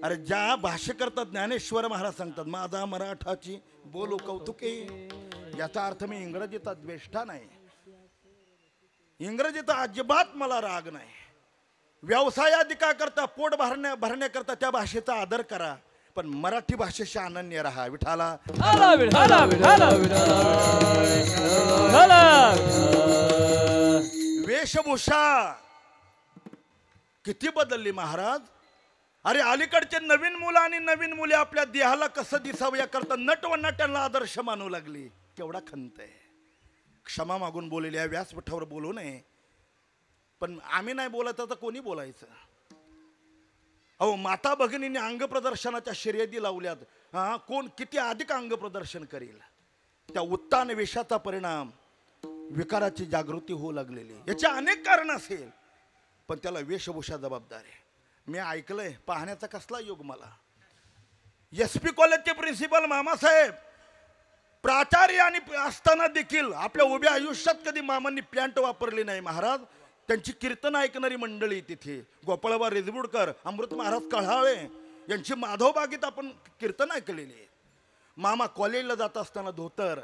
अरे ज्या भाषेकरता ज्ञानेश्वर महाराज सांगतात माझा मराठाची बोलू कौतुके. याचा अर्थ मी इंग्रजीचा द्वेष्टा नाही. इंग्रजीचा अजिबात मला राग नाही. व्यवसायाधिकाकरता पोट भरण्याकरता त्या भाषेचा आदर करा पण मराठी भाषेशी अनन्य राहा. विठाला वेशभूषा किती बदलली महाराज. अरे अलीकडचे नवीन मुलं आणि नवीन मुले आपल्या देहाला कसं दिसावं याकरता नटवनाट्यांना आदर्श मानू लागली. केवढा खंत आहे. क्षमा मागून बोललेल्या व्यासपीठावर बोलू नये पण आम्ही नाही बोलत तर कोणी बोलायचं. अहो माता भगिनींनी अंग प्रदर्शनाच्या शर्यती लावल्यात. कोण किती अधिक अंग प्रदर्शन करेल. त्या उत्तान वेशाचा परिणाम विकाराची जागृती होऊ लागलेली. याचे अनेक कारण असेल पण त्याला वेशभूषा जबाबदार आहे. मी ऐकलंय पाहण्याचा कसला योग मला. SP कॉलेजचे प्रिन्सिपल मामासाहेब प्राचार्य आणि असताना देखील आपल्या उभ्या आयुष्यात कधी मामांनी पॅन्ट वापरली नाही महाराज. त्यांची कीर्तन ऐकणारी मंडळी तिथे गोपाळबा रेजबुडकर अमृत महाराज कळहाळे यांची माधवबागेत आपण कीर्तन ऐकलेली आहे. मामा कॉलेजला जात असताना धोतर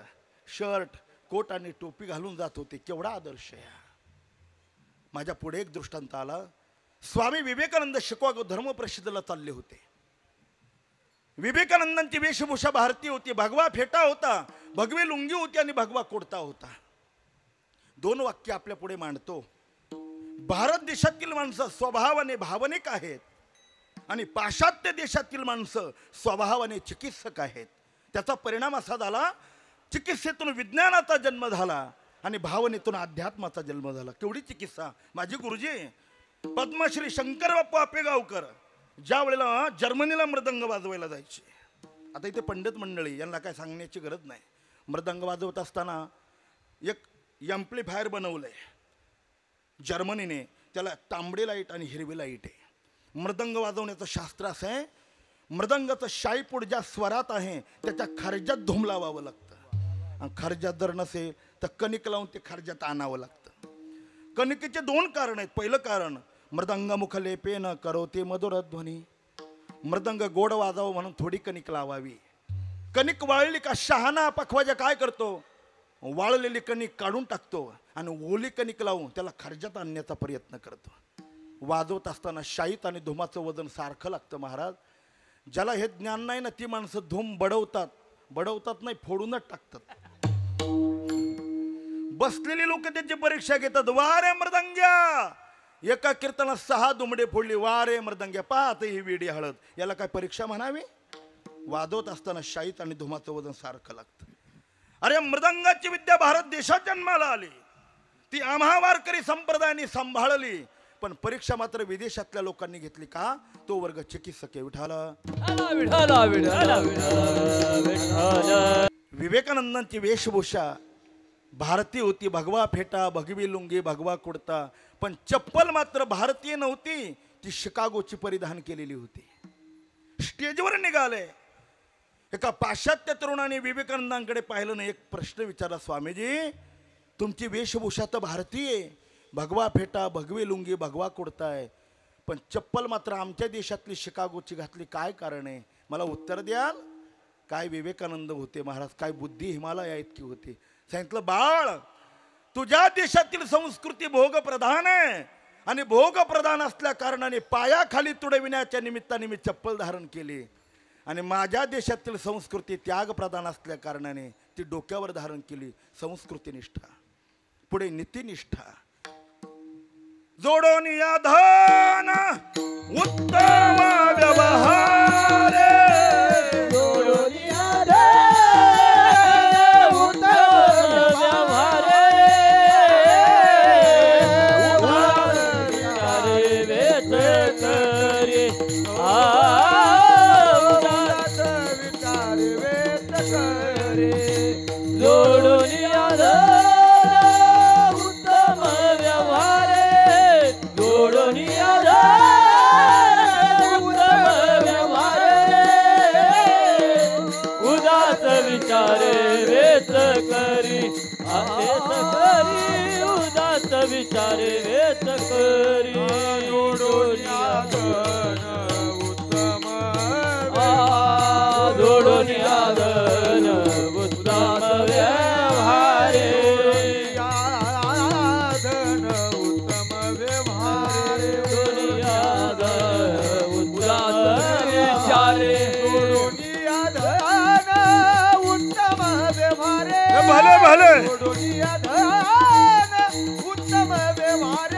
शर्ट कोट आणि टोपी घालून जात होते. केवढा आदर्श आहे. माझ्या पुढे एक दृष्टांत आला. स्वामी विवेकानंद शिकागो धर्म परिषदेला चालले होते. विवेकानंदांची वेशभूषा भारतीय होती. भगवा फेटा होता, भगवी लुंगी होती आणि भगवा कुर्ता होता. 2 वाक्य आपल्या पुढे मांडतो. भारत देशातील माणसं स्वभावाने भावनिक आहेत आणि पाश्चात्य देशातील माणसं स्वभावाने चिकित्सक आहेत. त्याचा परिणाम असा झाला, चिकित्सेतून विज्ञानाचा जन्म झाला आणि भावनेतून अध्यात्माचा जन्म झाला. केवढी चिकित्सा. माझे गुरुजी पद्मश्री शंकर बाप्पा आपेगावकर ज्या वेळेला जर्मनीला मृदंग वाजवायला जायचे. आता इथे पंडित मंडळी यांना काय सांगण्याची गरज नाही. मृदंग वाजवत असताना एक एम्प्लिफायर बनवलंय जर्मनीने. त्याला तांबडी लाईट आणि हिरवी लाईट आहे. मृदंग वाजवण्याचं शास्त्र असं आहे, मृदंगाचं शाईपूड ज्या स्वरात आहे त्याच्या खर्जात धूम लावावं लागतं. आणि खर्जात जर नसेल तर कणिक लावून ते खर्जात आणावं लागतं. कणिकेचे 2 कारण आहेत. पहिलं कारण, मृदंग मुखलेपेन करोते मधुर ध्वनी. मृदंग गोड वाजावं म्हणून थोडी कणिक लावावी. कणिक वाळली का शहाणा पखवाजा काय करतो, वाळलेली कणिक काढून टाकतो आणि ओली कणिक लावून त्याला खर्जात आणण्याचा प्रयत्न करतो. वाजवत असताना शाईत आणि धुमाचं वजन सारखं लागतं महाराज. ज्याला हे ज्ञान नाही ना ती माणसं धूम बडवतात नाही, फोडूनच टाकतात. बसलेली लोक त्याची परीक्षा घेतात. वारे मृदंग्या, एका कीर्तनात 6 दुमडे फोडली. वारे मृदंग्या, पाहत ही वेडी हळद. याला काय परीक्षा म्हणावी. वाजवत असताना शाईत आणि धुमाचं वजन सारखं लागतं. अरे मृदंगाची विद्या भारत देशात जन्माला आली, ती आम्हा वारकरी संप्रदायाने सांभाळली, पण परीक्षा मात्र विदेशातल्या लोकांनी घेतली. का? तो वर्ग चिकित्सक आहे. विवेकानंदांची वेशभूषा भारतीय होती. भगवा फेटा, भगवी लुंगी, भगवा कुर्ता. पण चप्पल मात्र भारतीय नव्हती, ती शिकागोची परिधान केलेली होती. स्टेजवर निघाले. एका पाश्चात्य तरुणाने विवेकानंदांकडे पाहिलं नाही, एक प्रश्न विचारला, स्वामीजी तुमची वेशभूषा तर भारतीय, भगवा फेटा, भगवी लुंगी, भगवा कुर्ता आहे, पण चप्पल मात्र आमच्या देशातली शिकागोची घातली, काय कारण आहे? मला उत्तर द्याल? काय विवेकानंद होते महाराज, काय बुद्धी हिमालया इतकी होती. सांगितलं, बाळ तुझ्या देशातील संस्कृती भोगप्रधान आहे आणि भोगप्रधान असल्या कारणाने पायाखाली तुडविण्याच्या निमित्ताने मी चप्पल धारण केली, आणि माझ्या देशातील संस्कृती त्यागप्रधान असल्या कारणाने ती डोक्यावर धारण केली. संस्कृतीनिष्ठा. पुढे नीतिनिष्ठा. जोडून या धन उत्तम व्यवहार, जोडून या धन उत्तम व्यवहार, उदार विचार वेद करी, उदार विचार वेद करी. जोडून या धन उत्तम व्यवहार, जोडून या धन उत्तम व्यवहार, उदास विचार वेच करी, आदेश करी, उदास विचार वेच करी. जोडून या धन उत्तम, जोडून या धन उत्तम व्यवहार, धन उत्तम व्यवहार, दुनिया धन उत्तम विचार, दुनिया धन उत्तम व्यवहार, भले भले दुनिया धन उत्तम व्यवहार,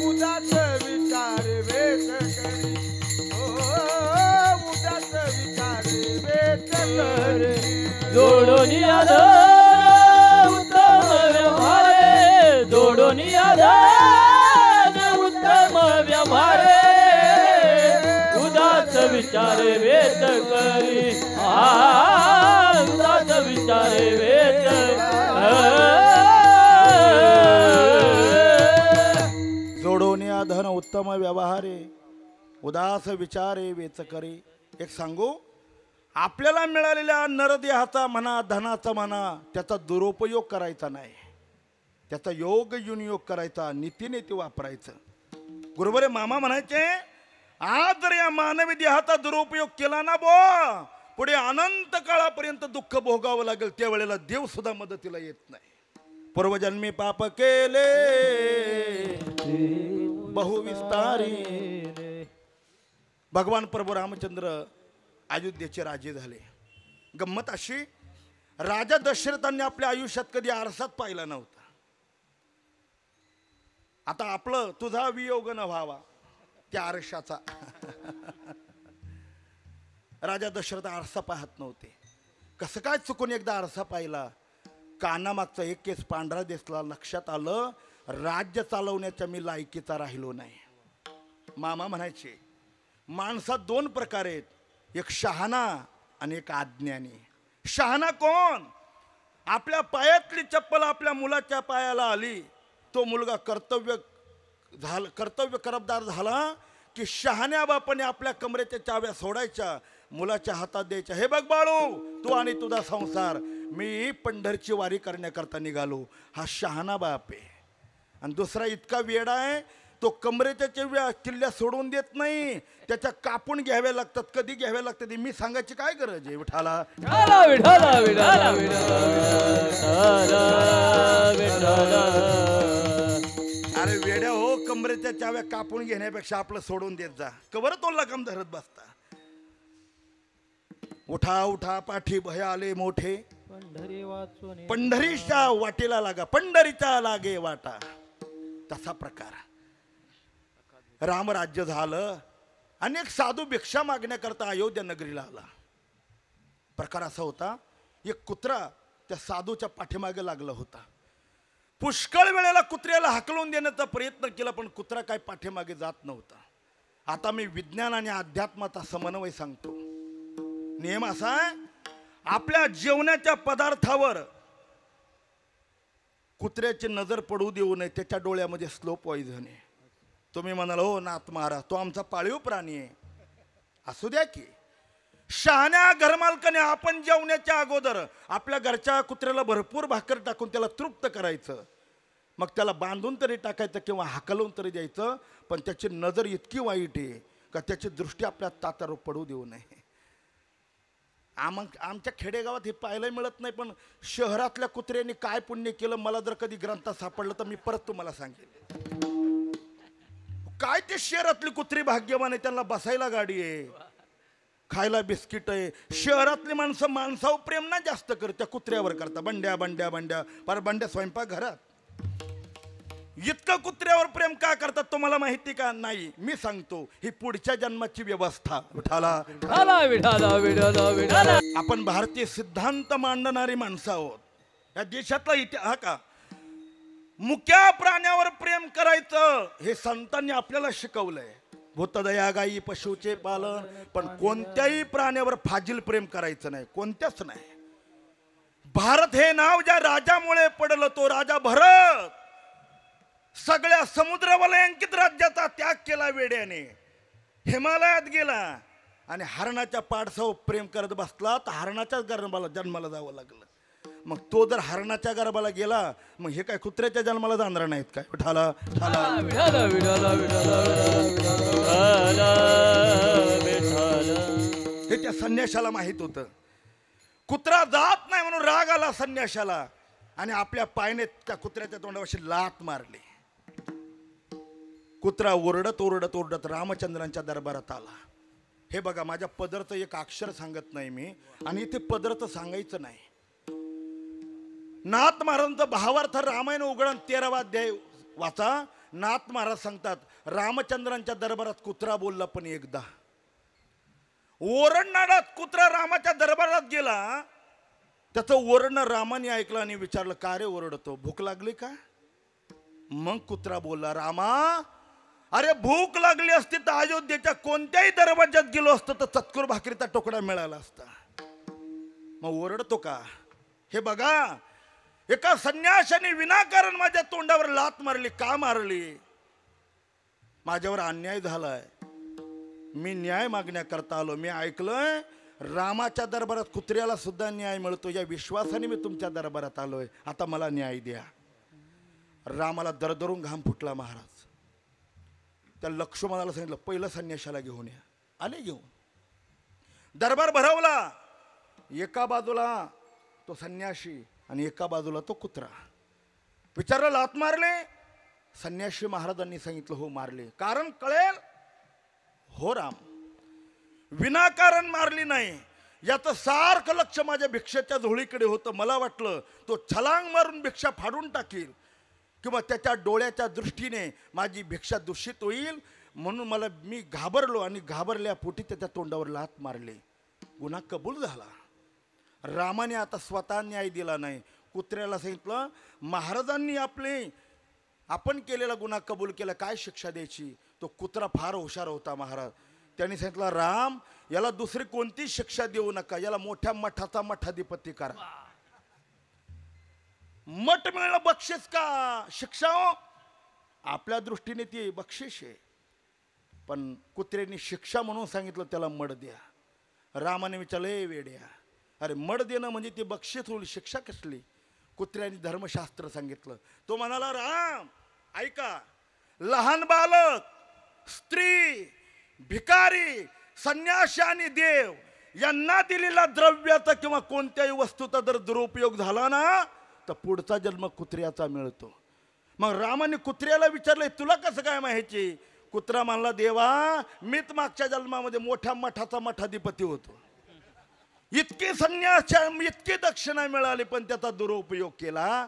उदास विचार वेच करी, उदास विचार वेच करी. जोडून या धन उत्तम व्यवहार, जोडून या धन उत्तम व्यवहार, उदास विचार वेच करी, उदास विचार वेच जोडून या धन उत्तम व्यवहारे, उदास विचारे वेच करे. एक सांगू, आपल्याला मिळालेल्या नरदेहाचा म्हणा, धनाचा म्हणा, त्याचा दुरुपयोग करायचा नाही, त्याचा योग विनियोग करायचा, नीतीने ते वापरायचं. गुरुबरे मामा म्हणायचे, आज जर या मानवी देहाचा दुरुपयोग केला ना बो, पुढे अनंत काळापर्यंत दुःख भोगावं लागेल. त्यावेळेला देव सुद्धा मदतीला येत नाही. पूर्वजन्मी पाप केले बहुविस्तारी. भगवान प्रभू रामचंद्र अयोध्येचे राजे झाले. गंमत अशी, राजा दशरथांनी आपल्या आयुष्यात कधी आरसात पाहिला नव्हता. आता आपलं तुझा वियोग न व्हावा त्या आरशाचा. राजा दशरथ आरसा पाहत नव्हते. कसं काय चुकून एकदा आरसा पाहिला, कानामागचा एक केस पांढरा दिसला. लक्षात आलं राज्य चालवण्याच्या मी लायकीचा राहिलो नाही. मामा म्हणायचे माणसात दोन प्रकार आहेत, एक शहाणा आणि एक अज्ञानी. शहाणा कोण? आपल्या पायातली चप्पल आपल्या मुलाच्या पायाला आली, तो मुलगा कर्तव्य करबदार झाला की शहाण्या बापाने आपल्या कमरेच्या चाव्या सोडायच्या, मुलाच्या हातात द्यायच्या. हे बघ बाळू, तू आणि तुझा संसार, मी पंढरची वारी करण्याकरता निघालो. हा शहाणा बाप आहे. आणि दुसरा इतका वेडा आहे, तो कमरेच्या किल्ल्या सोडून देत नाही, त्याच्या कापून घ्याव्या लागतात. कधी घ्याव्या लागतात मी सांगायची काय गरज आहे. विठाला अरे वेड्या हो, कमरेच्या चाव्या कापून घेण्यापेक्षा आपलं सोडून देत जा. कवर तो लगाम धरत बसता. उठा उठा पाठी भय आले मोठे, पंढरीच्या वाटेला लागा, पंढरीचा लागे वाटा. तसा प्रकार. रामराज्य झालं. अनेक साधू भिक्षा मागण्याकरता अयोध्या नगरीला आला. प्रकार असा होता, एक कुत्रा त्या साधूच्या पाठीमागे लागला होता. पुष्कळ वेळेला कुत्र्याला हाकलून देण्याचा प्रयत्न केला, पण कुत्रा काय पाठीमागे जात नव्हता. आता मी विज्ञान आणि अध्यात्माचा समन्वय सांगतो. नियम असा आहे, आपल्या जेवणाच्या पदार्थावर कुत्र्याची नजर पडू देऊ नये. त्याच्या डोळ्यामध्ये स्लो पॉइझन आहे. तुम्ही म्हणाल हो नाथ महाराज, तो आमचा पाळीव प्राणी आहे. असू द्या की. शहाण्या घरमालकाने आपण जेवण्याच्या अगोदर आपल्या घरच्या कुत्र्याला भरपूर भाकर टाकून त्याला तृप्त करायचं. मग त्याला बांधून तरी टाकायचं किंवा हाकलून तरी द्यायचं. पण त्याची नजर इतकी वाईट आहे का त्याची दृष्टी आपल्या तात्यावर पडू देऊ नये. आमच्या खेडेगावात हे पाहायला मिळत नाही, पण शहरातल्या कुत्र्यांनी काय पुण्य केलं मला जर कधी ग्रंथात सापडलं तर मी परत तुम्हाला सांगेन. काय ते शहरातली कुत्री भाग्यवान आहे, त्यांना बसायला गाडी आहे, खायला बिस्किट आहे. शहरातली माणसं माणसावर प्रेम ना जास्त करत, कुत्र्यावर करता. बंड्या बंड्या बंड्या पर बंड्या स्वयंपाक घरात. इतकं कुत्र्यावर प्रेम का करतात तुम्हाला माहिती का? नाही, मी सांगतो. ही पुढच्या जन्माची व्यवस्था. आपण भारतीय सिद्धांत मांडणारी माणसं आहोत. या देशातला इतिहास का मुक्या प्राण्यावर प्रेम करायचं हे संतांनी आपल्याला शिकवलंय. भूतदया गायी पशुचे पालन. पण कोणत्याही प्राण्यावर फाजील प्रेम करायचं नाही, कोणत्याच नाही. भारत हे नाव ज्या राजामुळे पडलं, तो राजा भरत सगळ्या समुद्रवलयांकित राज्याचा त्याग केला वेड्याने. हिमालयात गेला आणि हरणाच्या पाडसावर प्रेम करत बसला, तर हरणाच्याच गर्भाला जन्माला जावं लागलं. मग तो जर हरणाच्या गर्भाला गेला, मग हे काय कुत्र्याच्या जन्माला जाणार नाहीत काय? ठाला ठाला. हे त्या संन्याशाला माहित होतं. कुत्रा जात नाही म्हणून राग आला संन्याशाला आणि आपल्या पायाने त्या कुत्र्याच्या तोंडावर लात मारली. कुत्रा ओरडत ओरडत ओरडत रामचंद्रांच्या दरबारात आला. हे बघा, माझ्या पदरचं एक अक्षर सांगत नाही मी, आणि इथे पदरचं सांगायचं नाही. नाथ महाराजांचा भावार्थ रामायण उघडून 13वा अध्याय वाचा. नाथ महाराज सांगतात, रामचंद्रांच्या दरबारात कुत्रा बोलला पण एकदा. ओरडणारा कुत्रा रामाच्या दरबारात गेला. त्याचं ओरडणं रामाने ऐकलं आणि विचारलं, का रे ओरडतो, भूक लागली का? मग कुत्रा बोलला, रामा, अरे भूक लागली असती तर अयोध्येच्या कोणत्याही दरवाज्यात गेलो असतो तर चतकुर भाकरीचा तुकडा मिळाला असता. मग ओरडतो का? हे बघा, एका संन्याशाने विनाकारण माझ्या तोंडावर लात मारली. का मारली? माझ्यावर अन्याय झालाय, मी न्याय मागण्याकरता आलो. मी ऐकलोय रामाच्या दरबारात कुत्र्याला सुद्धा न्याय मिळतो, या विश्वासाने मी तुमच्या दरबारात आलोय. आता मला न्याय द्या. रामाला दरदरून घाम फुटला. महाराज त्या लक्ष्मणाला सांगितलं, पहिलं संन्याशाला घेऊन या. आले घेऊन. दरबार भरवला. एका बाजूला तो संन्याशी आणि एका बाजूला तो कुत्रा. विचारलं, लात मारले? संन्यासी महाराजांनी सांगितलं हो मारले, कारण कळेल हो राम विनाकारण मारली नाही. याचं सारखं लक्ष माझ्या भिक्षेच्या झोळीकडे होतं. मला वाटलं तो छलांग मारून भिक्षा फाडून टाकील किंवा त्याच्या डोळ्याच्या दृष्टीने माझी भिक्षा दूषित होईल, म्हणून मी घाबरलो आणि घाबरल्या पोटी त्याच्या तोंडावर लाथ मारली. गुन्हा कबूल झाला. रामाने आता स्वतः न्याय दिला नाही, कुत्र्याला सांगितलं महाराजांनी आपण केलेला गुन्हा कबूल केला, काय शिक्षा द्यायची. तो कुत्रा फार हुशार होता महाराज. त्यांनी सांगितलं राम याला दुसरी कोणती शिक्षा देऊ नका, याला मोठ्या मठाचा मठाधिपती करा. मठ मिळणं बक्षीस का शिक्षा हो? आपल्या दृष्टीने ती बक्षीस आहे, पण कुत्र्यांनी शिक्षा म्हणून सांगितलं त्याला मड द्या. रामाने विचारले वेड्या, अरे मड देणं म्हणजे ती बक्षीस होईल, शिक्षा कसली. कुत्र्याने धर्मशास्त्र सांगितलं. तो म्हणाला राम ऐका, लहान बालक, स्त्री, भिकारी, संन्यासी आणि देव यांना दिलेला द्रव्याचा किंवा कोणत्याही वस्तूचा जर दुरुपयोग झाला ना तर पुढचा जन्म कुत्र्याचा मिळतो. मग रामाने कुत्र्याला विचारले तुला कसं काय माहिती. कुत्रा म्हणला देवा मीच मागच्या जन्मामध्ये मोठ्या मठाचा मठाधिपती होतो. इतकी संन्यास इतकी दक्षिणा मिळाली पण त्याचा दुरुपयोग केला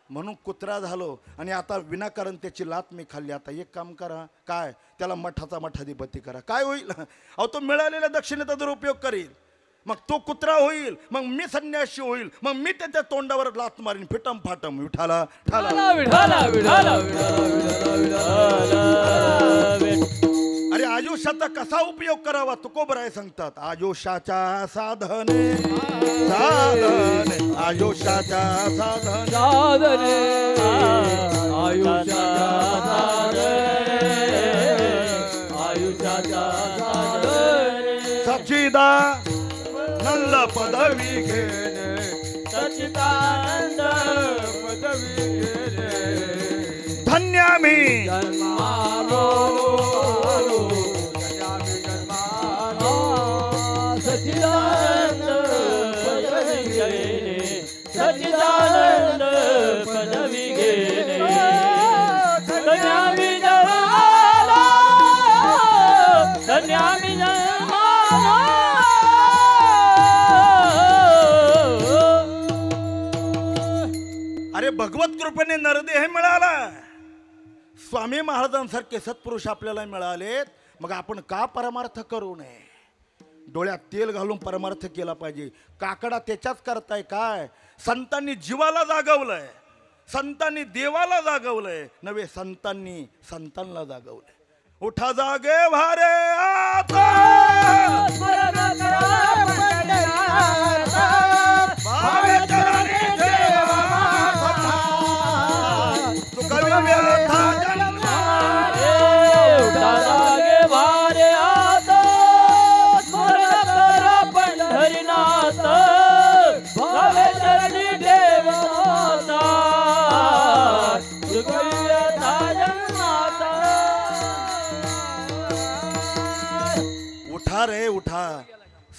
म्हणून कुत्रा झालो आणि आता विनाकारण त्याची लात मी खाल्ली. आता एक काम करा, काय त्याला मठाचा मठाधिपती करा, काय होईल. अहो तो मिळालेल्या दक्षिणेचा दुरुपयोग करील, मग तो कुत्रा होईल, मग मी संन्यासी होईल, मग मी त्याच्या तोंडावर लात मारीन फिटम फाटम. विठाला ठाला अरे आयुष्याचा कसा उपयोग करावा तुकोबराय सांगतात. आयुष्याच्या साधने साधने आयुष्याच्या साधने सच्चिदानंद पदवी घेणे सच्चिदानंद पदवी घेणे धन्य मी सच्चिदानंद पदवी घेणे सच्चिदानंद पदवी घेणे धन्यामी जन्माला धन्यामी जन्माला. अरे भगवत कृपेने नरदेह मिळाला. स्वामी महाराजांसारखे सत्पुरुष आपल्याला मिळालेत, मग आपण का परमार्थ करू नये. डोळ्यात तेल घालून परमार्थ केला पाहिजे. काकडा त्याच्याच करताय काय. संतांनी जीवाला जागवलंय, संतांनी देवाला जागवलंय नव्हे, संतांनी संतांना जागवलंय. उठा जागे भारे आता भावे चरणी ठेवा तू कवी व्यथा जन्मा. उठा जागे भारे आता स्मरण करा पंढरीनाथ भावे चरणी देवता तू कवी व्यथा जन्मात. उठा रे उठा,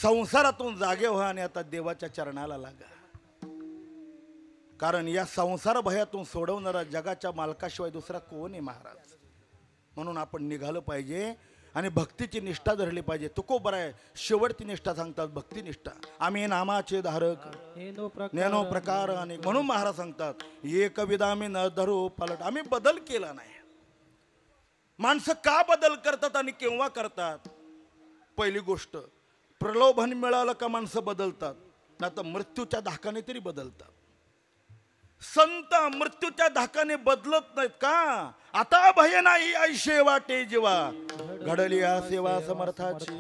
संसारातून जागे व्हा आणि आता देवाच्या चरणाला लागा. कारण या संसार भयातून सोडवणारा जगाच्या मालकाशिवाय दुसरा कोण आहे महाराज. म्हणून आपण निघालं पाहिजे आणि भक्तीची निष्ठा धरली पाहिजे. तुकोबर आहे शेवटची निष्ठा सांगतात भक्तिनिष्ठा. आम्ही नामाचे धारक ज्ञानो प्रकार अनेक, म्हणून महाराज सांगतात एक विधा आम्ही न धरू पालट. आम्ही बदल केला नाही. माणसं का बदल करतात आणि केव्हा करतात. पहिली गोष्ट प्रलोभन मिळालं का माणसं बदलतात, ना तर मृत्यूच्या धाकाने तरी बदलतात. संत मृत्यूच्या धाकाने बदलत नाहीत का. आता भय नाही ऐशे वाटे जेव्हा घडली या सेवा समर्थाची.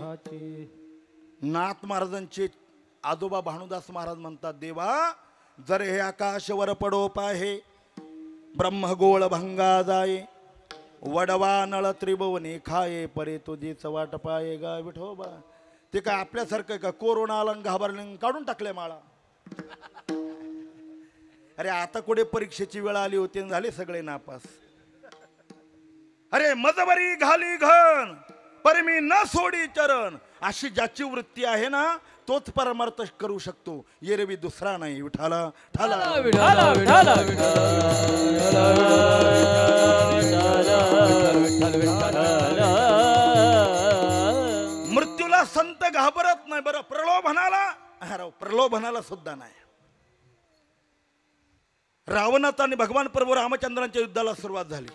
नाथ महाराजांचे आजोबा भानुदास महाराज म्हणतात देवा जर हे आकाश वर पडो पाहे ब्रह्मगोळ भंगा जाये वडवा नळ त्रिभुवने खाये परे तुझीच वाट पाये गा विठोबा. ते काय आपल्यासारखं का कोरोना आला घाबरले काढून टाकले माळा. अरे आता कुठे परीक्षेची वेळ आली होती आणि झाले सगळे नापास. अरे मजबरी घाली घन पर मी न सोडी चरण, अशी ज्याची वृत्ती आहे ना तोच परमार्थ करू शकतो, एरवी दुसरा नाही. विठाला ठाला विठाला विठाला मृत्यूला संत घाबरत नाही. बरं, प्रलोभनाला सुद्धा नाही. रावणाचा आणि भगवान प्रभू रामचंद्रांच्या युद्धाला सुरुवात झाली.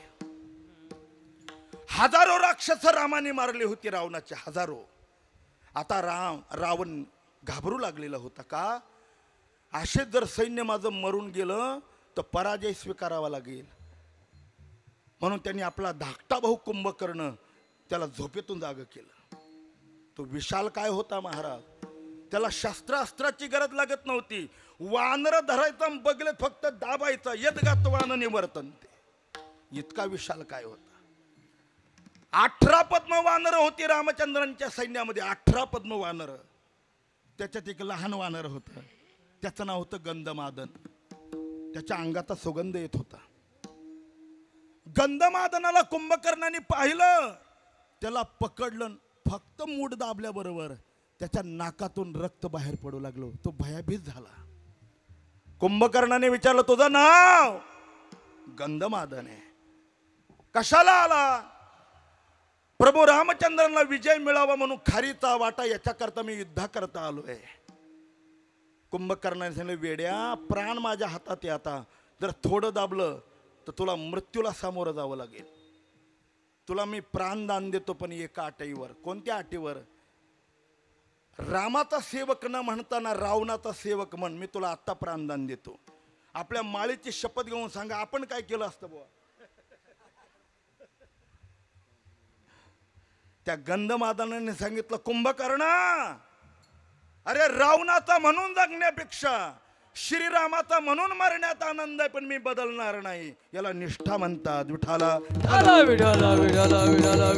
हजारो राक्षस रामाने मारली होती, रावणाचे हजारो. आता रावण घाबरू लागलेला होता. का? असे जर सैन्य माझं मरून गेलं तर पराजय स्वीकारावा लागेल. म्हणून त्यांनी आपला धाकटा भाऊ कुंभकर्ण त्याला झोपेतून जाग केलं. तो विशाल काय होता महाराज, त्याला शस्त्रास्त्राची गरज लागत नव्हती. वानर धरायचं, बगले फक्त दाबायचं, यदगात वान निवर्तन. इतका विशाल काय होता. 18 पद्म वानर होती रामचंद्रांच्या सैन्यामध्ये. 18 पद्म वानर. त्याच्यात एक लहान वानर होतं, त्याचं नाव होतं गंधमादन. त्याच्या अंगाचा सुगंध येत होता. गंधमादनाला कुंभकर्णाने पाहिलं, त्याला पकडलं. फक्त मूठ दाबल्याबरोबर त्याच्या नाकातून रक्त बाहेर पडू लागलो. तो भयभीत झाला. कुंभकर्णाने विचारलं, तुझं नाव? गंधमादन आहे. कशाला आला? प्रभू रामचंद्रांना विजय मिळावा म्हणून खारीचा वाटा याच्याकरता मी युद्ध करता आलोय. कुंभकर्णाने सांगितलं, वेड्या, प्राण माझ्या हातात आहे. आता जर थोडं दाबलं तर तुला मृत्यूला सामोरं जावं लागेल. तुला मी प्राणदान देतो, पण एका अटीवर. कोणत्या अटीवर? रामाचा सेवक न म्हणताना रावणाचा सेवक म्हण. मी तुला आत्ता प्राणदान देतो. आपल्या माळेची शपथ घेऊन सांगा, आपण काय केलं असतं बुवा. त्या गंधमादनाने सांगितलं, कुंभकर्ण, अरे रावणाचा म्हणून जगण्यापेक्षा श्रीरामाचा म्हणून मरण्यात आनंद आहे, पण मी बदलणार नाही. याला निष्ठा म्हणतात. विठाला विठाला विठाला विठाला विठाला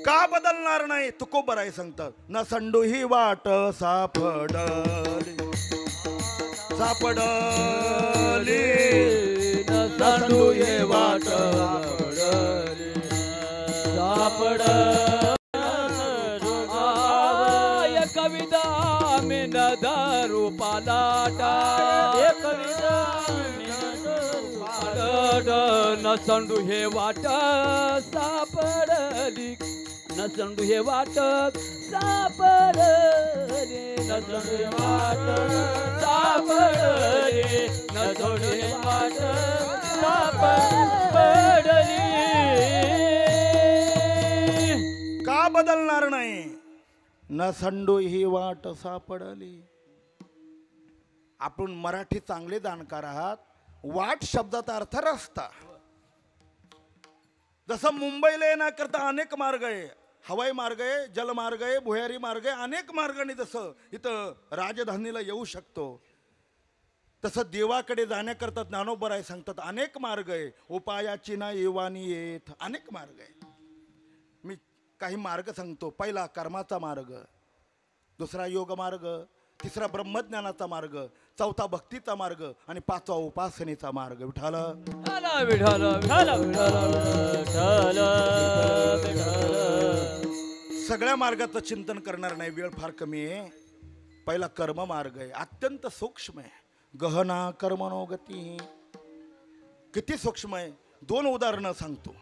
का बदलणार नाही? तुकोबराय सांगतात, न संडू ही वाट सापडली सापडली, न संडू हे वाट सापडली. कविता में नदारू पालाटा, कविता न संडू हे वाट सापडली, न संडू हे वाट सापडली, न संडू हे वाट सापडली, न संडू हे वाट सापडली. का बदलणार नाही? न संडू ही वाट सापडली. आपण मराठी चांगले जाणकार आहात. वाट शब्दाचा अर्थ रस्ता. जसं मुंबईला येण्याकरता अनेक मार्ग आहे. हवाई मार्ग आहे, जलमार्ग आहे, भुयारी मार्ग आहे. अनेक मार्गाने जसं इथं राजधानीला येऊ शकतो, तसं देवाकडे जाण्याकरता ज्ञानोबराय सांगतात अनेक मार्ग आहे. उपायाची ना येवानी येत. अनेक मार्ग आहे. मी काही मार्ग सांगतो. पहिला कर्माचा मार्ग, दुसरा योग मार्ग, तिसरा ब्रह्मज्ञानाचा मार्ग, चौथा भक्तीचा मार्ग आणि पाचवा उपासनेचा मार्ग. विठाला विठाला विठाला विठाला विठाला. सगळ्या मार्गाचं चिंतन करणार नाही, वेळ फार कमी आहे. पहिला कर्म मार्ग आहे, अत्यंत सूक्ष्म आहे. गहना कर्मणोगती. किती सूक्ष्म आहे. 2 उदाहरणं सांगतो.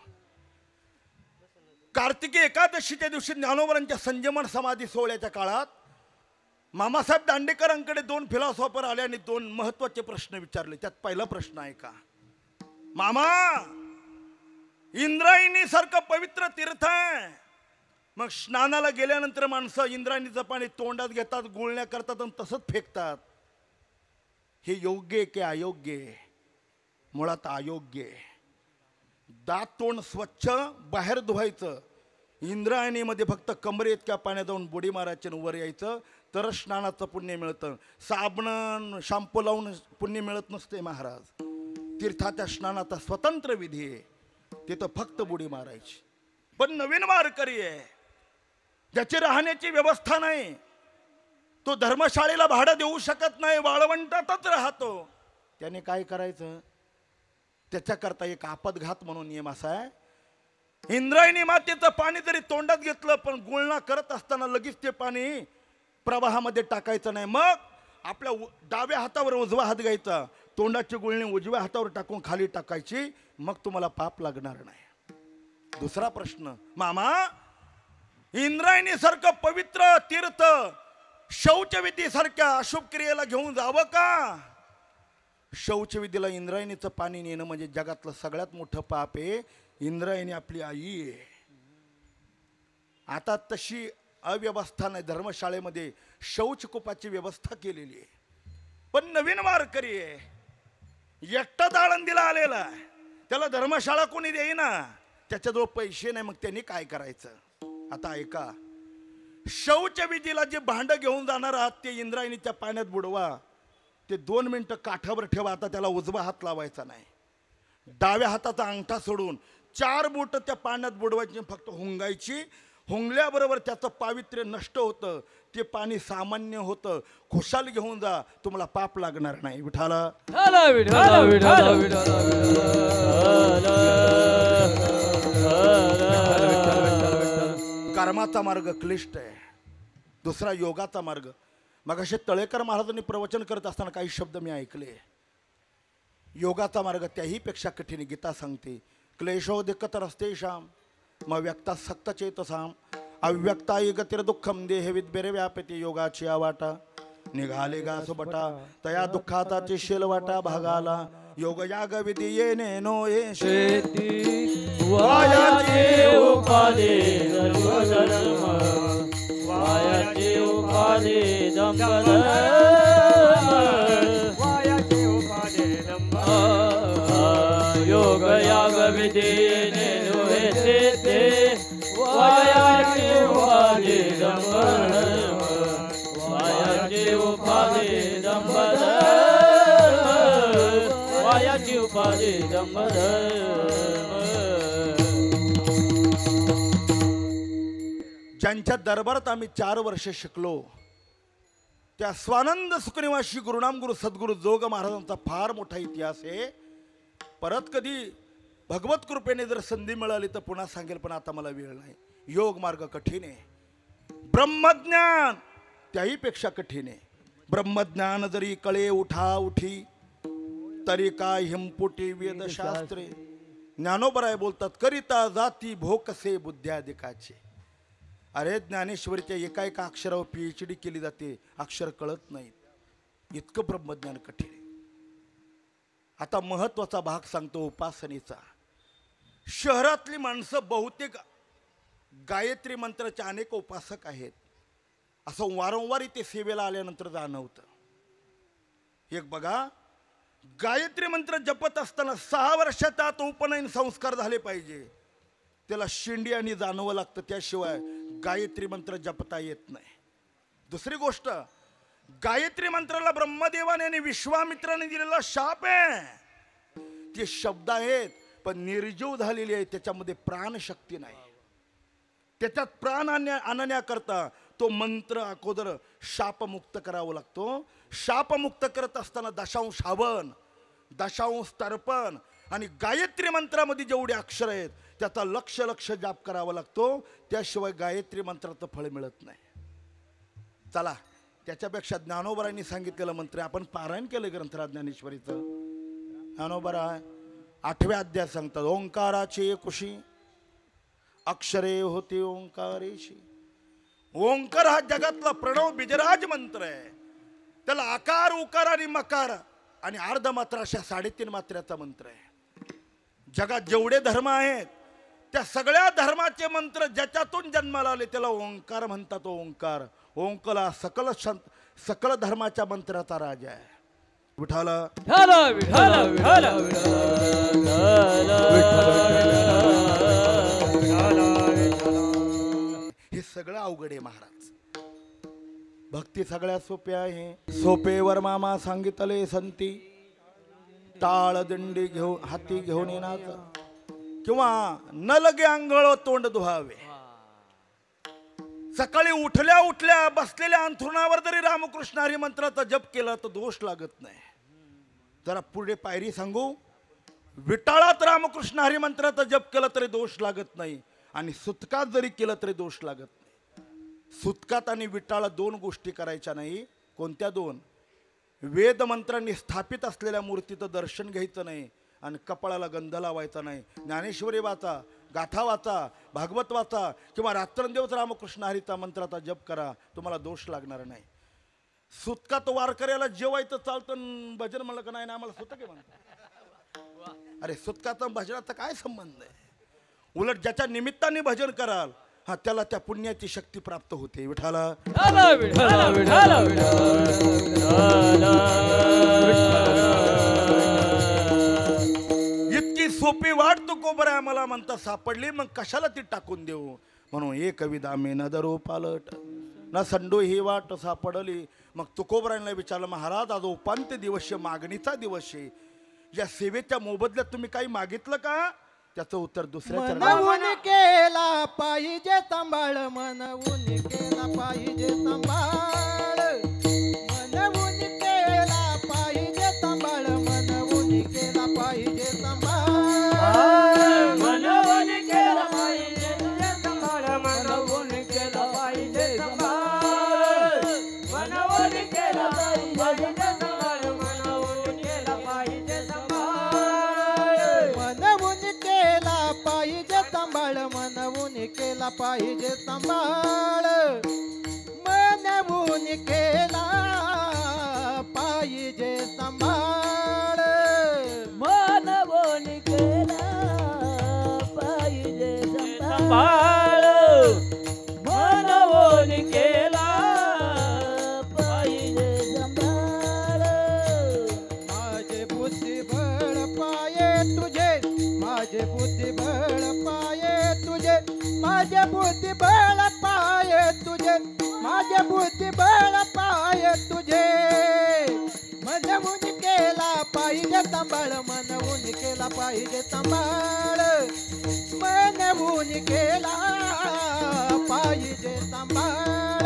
कार्तिकी एकादशीच्या दिवशी ज्ञानोबरांच्या संयमन समाधी सोहळ्याच्या काळात मामासाहेब दांडेकरांकडे 2 फिलॉसॉफर आले आणि 2 महत्वाचे प्रश्न विचारले. त्यात पहिला प्रश्न आहे का, मामा, इंद्रायणी सारखं पवित्र तीर्थ आहे, मग स्नानाला गेल्यानंतर माणसं इंद्रायणीचं पाणी तोंडात घेतात, गुळण्या करतात आणि तसंच फेकतात. हे योग्य आहे की अयोग्य आहे? मुळात अयोग्य आहे. दात तोंड स्वच्छ बाहेर धुवायचं. इंद्रायणीमध्ये फक्त कमरे इतक्या पाण्यात जाऊन बुडी मारायची वर यायचं, तर स्नानाचं पुण्य मिळतं. साबण शॅम्पू लावून पुण्य मिळत नसते महाराज. तीर्थाच्या स्नानाचा स्वतंत्र विधी आहे, तिथं फक्त बुडी मारायची. पण नवीन वारकरी आहे, ज्याची राहण्याची व्यवस्था नाही, तो धर्मशाळेला भाडं देऊ शकत नाही, वाळवंटातच राहतो. त्याने काय करायचं? त्याच्याकरता एक आपदघात म्हणून नियम असा आहे, इंद्रायणी मातेचं पाणी जरी तोंडात घेतलं पण गुळणा करत असताना लगेच ते पाणी प्रवाहामध्ये टाकायचं नाही. मग आपल्या डाव्या हातावर उजवा हात घ्यायचा, तोंडाची गुळणी उजव्या हातावर टाकून खाली टाकायची, मग तुम्हाला पाप लागणार नाही. दुसरा प्रश्न, मामा इंद्रायणी सारखं पवित्र तीर्थ शौचविधी सारख्या अशुभ क्रियेला घेऊन जावं का? शौचविधीला इंद्रायणीचं पाणी नेणं म्हणजे जगातलं सगळ्यात मोठं पाप आहे. इंद्रायणी आपली आई आहे. आता तशी अव्यवस्था नाही, धर्मशाळेमध्ये शौचकूपाची व्यवस्था केलेली आहे. पण नवीन वारकरी आहे, एकटाच आळंदीला आलेला, त्याला धर्मशाळा कोणी देईना, त्याच्याजवळ पैसे नाही, मग त्यांनी काय करायचं? आता ऐका, शौचविधीला जे भांड घेऊन जाणार आहात ते इंद्रायणीच्या पाण्यात बुडवा. ते 2 मिनिटं काठावर ठेवा. आता त्याला उजवा हात लावायचा नाही, डाव्या हाताचा अंगठा सोडून 4 बोट त्या पाण्यात बुडवायची, फक्त हुंगायची. हुंगल्याबरोबर त्याचं पावित्र्य नष्ट होतं, ते पाणी सामान्य होतं. खुशाल घेऊन जा, तुम्हाला पाप लागणार नाही. विठाला कर्माचा मार्ग क्लिष्ट आहे, दुसरा योगाचा मार्ग. मग असे तळेकर महाराजांनी प्रवचन करत असताना काही शब्द मी ऐकले. योगाचा मार्ग त्याही पेक्षा कठीण. गीता सांगते, क्लेशोदिकतरस्तेषां मग व्यक्ता सक्त चेतसाम अव्यक्ता गतिर दुःखम देह विद्वेरे व्यापते. योगाची वाटा निघाले गा सुबटा तया दुःखाचा शेल वाटा भागाला. योग याग विधी येणे नो ये शेती वायाचे उपादे धर्म वायाचे उपादे दंपधर्म वायाचे उपादे दंपधर्म योग याग विधीने नोहे शेते वायाचे उपादे दंपधर्म वायाचे उपादे दंपधर्म वायाचे उपादे दंपधर्म. ज्यांच्या दरबारात आम्ही 4 वर्ष शिकलो त्या स्वानंद सुखनिवासी गुरुनाम गुरु सद्गुरु जोग महाराजांचा फार मोठा इतिहास आहे. परत कधी भगवत कृपेने जर संधी मिळाली तर पुन्हा सांगेल, पण आता मला वेळ नाही. योग मार्ग कठीण आहे, ब्रह्मज्ञान त्याही पेक्षा कठीण आहे. ब्रह्मज्ञान जरी कळे उठा उठी तरी काय हिमपुटी वेदशास्त्रे. ज्ञानोबराय बोलतात, करिता जाती भोकसे बुद्ध्याधिकाचे. अरे ज्ञानेश्वरीच्या एका अक्षरावर PhD केली जाते, अक्षर कळत नाहीत, इतकं ब्रह्मज्ञान कठीण आहे. आता महत्वाचा भाग सांगतो उपासनेचा. शहरातली माणसं बहुतेक गायत्री मंत्राचे अनेक उपासक आहेत, असं वारंवार इथे सेवेला आल्यानंतर जाणवतं. एक बघा, गायत्री मंत्र जपत असताना 6 वर्षात आत उपनयन संस्कार झाले पाहिजे. त्याला शिंडी आणि जाणवं लागतं, त्याशिवाय गायत्री मंत्र जपता येत नाही. दुसरी गोष्ट, गायत्री मंत्राला ब्रह्मदेवाने आणि विश्वामित्राने दिलेला शाप आहे. ते शब्द आहेत पण निर्जीव झालेले आहेत, त्याच्यामध्ये प्राणशक्ती नाही. त्याच्यात प्राण आणण्याकरता तो मंत्र अगोदर शापमुक्त करावा लागतो. शापमुक्त करत असताना 10 हवन, 10 तर्पण आणि गायत्री मंत्रामध्ये जेवढे अक्षर आहेत त्याचा लक्ष जाप करावा लागतो, त्याशिवाय गायत्री मंत्राचं फळ मिळत नाही. चला, त्याच्यापेक्षा ज्ञानोबरांनी सांगितलेलं मंत्र आपण पारायण केलं ग्रंथराज ज्ञानेश्वरीचं. ज्ञानोबराय 8व्या अध्यायात सांगतात, ओंकाराचे कुशी अक्षरे होते ओंकारेशी. ओंकार हा जगातला प्रणव बिजराज मंत्र आहे. त्याला आकार उकार आणि मकार आणि अर्धमात्रा अशा 3.5 मात्र्याचा मंत्र आहे. जगात जेवढे धर्म आहेत त्या सगळ्या धर्माचे मंत्र ज्याच्यातून जन्माला आले त्याला ओंकार म्हणतात. ओंकार, ओंकार सकल धर्माच्या मंत्राचा राजा आहे. विठाला हे सगळं अवघड आहे महाराज. भक्ती सगळ्यात सोप्या आहे. सोपेवर मामा सांगितले संती टाळ दिंडी घेऊन हाती घेऊन येणार किंवा न लगे आंघोळ तोंड धुवावे. सकाळी उठल्या उठल्या बसलेल्या अंथरुणावर जरी रामकृष्ण हरी मंत्राचा जप केला तर दोष लागत नाही. जरा पुढे पायरी सांगू. विटाळात रामकृष्ण हरी मंत्राचा जप केला तरी दोष लागत नाही आणि सुतकात जरी केलं तरी दोष लागत नाही. सुतकात आणि विटाळात दोन गोष्टी करायच्या नाही. कोणत्या दोन? वेद मंत्रांनी स्थापित असलेल्या मूर्तीचं दर्शन घ्यायचं नाही आणि कपाळाला गंध लावायचा नाही. ज्ञानेश्वरी वाचा, गाथा वाचा, भागवत वाचा किंवा रात्रंदिवस रामकृष्ण हरीचा मंत्राचा जप करा, तुम्हाला दोष लागणार नाही. सुतकात वारकऱ्याला जेवायचं चालतं, भजन म्हणलं का नाही आम्हाला सुतक आहे म्हणतात. अरे सुतकाचा भजनाचा काय संबंध आहे? उलट ज्याच्या निमित्ताने भजन कराल हा त्याला त्या पुण्याची शक्ती प्राप्त होते. विठाला इतकी सोपी वाट तुकोबरा मला म्हणता सापडली, मग कशाला ती टाकून देऊ. म्हणून एक कविता मे न दरो पालट ना संडो ही वाट सापडली. मग तुकोबरांना विचारलं, महाराज आज उपांत्य दिवस मागणीचा दिवस आहे, या सेवेच्या मोबदल्यात तुम्ही काही मागितलं का? त्याचं उत्तर दुसऱ्या मनवून केला पाहिजे सांभाळ, मनवून केला पाहिजे सांभाळ, मनवून केला पाहिजे सांभाळ, मनवून केला पाहिजे सांभाळ, मनवून केला पाहिजे सांभाळ, मनवून केला पाहिजे सांभाळ, मनवून केला पाहिजे सांभाळ, मनवून केला पाहिजे सांभाळ, मनवून केला पाहिजे सांभाळ, मनवून केला पाहिजे सांभाळ, मनवून केला पाहिजे सांभाळ, मनवून केला पाहिजे सांभाळ, मनवून केला पाहिजे सांभाळ. माझे बुद्धिबळ पाये तुझे, माझे बुद्धिबळ पाये तुझे, माझे बुद्धिबळ पाये तुझे, माझे बुद्धिबळ पाये तुझे, मनवून केला पाहिजे सांभाळ, मनवून केला पाहिजे सांभाळ, मनवून केला पाहिजे सांभाळ,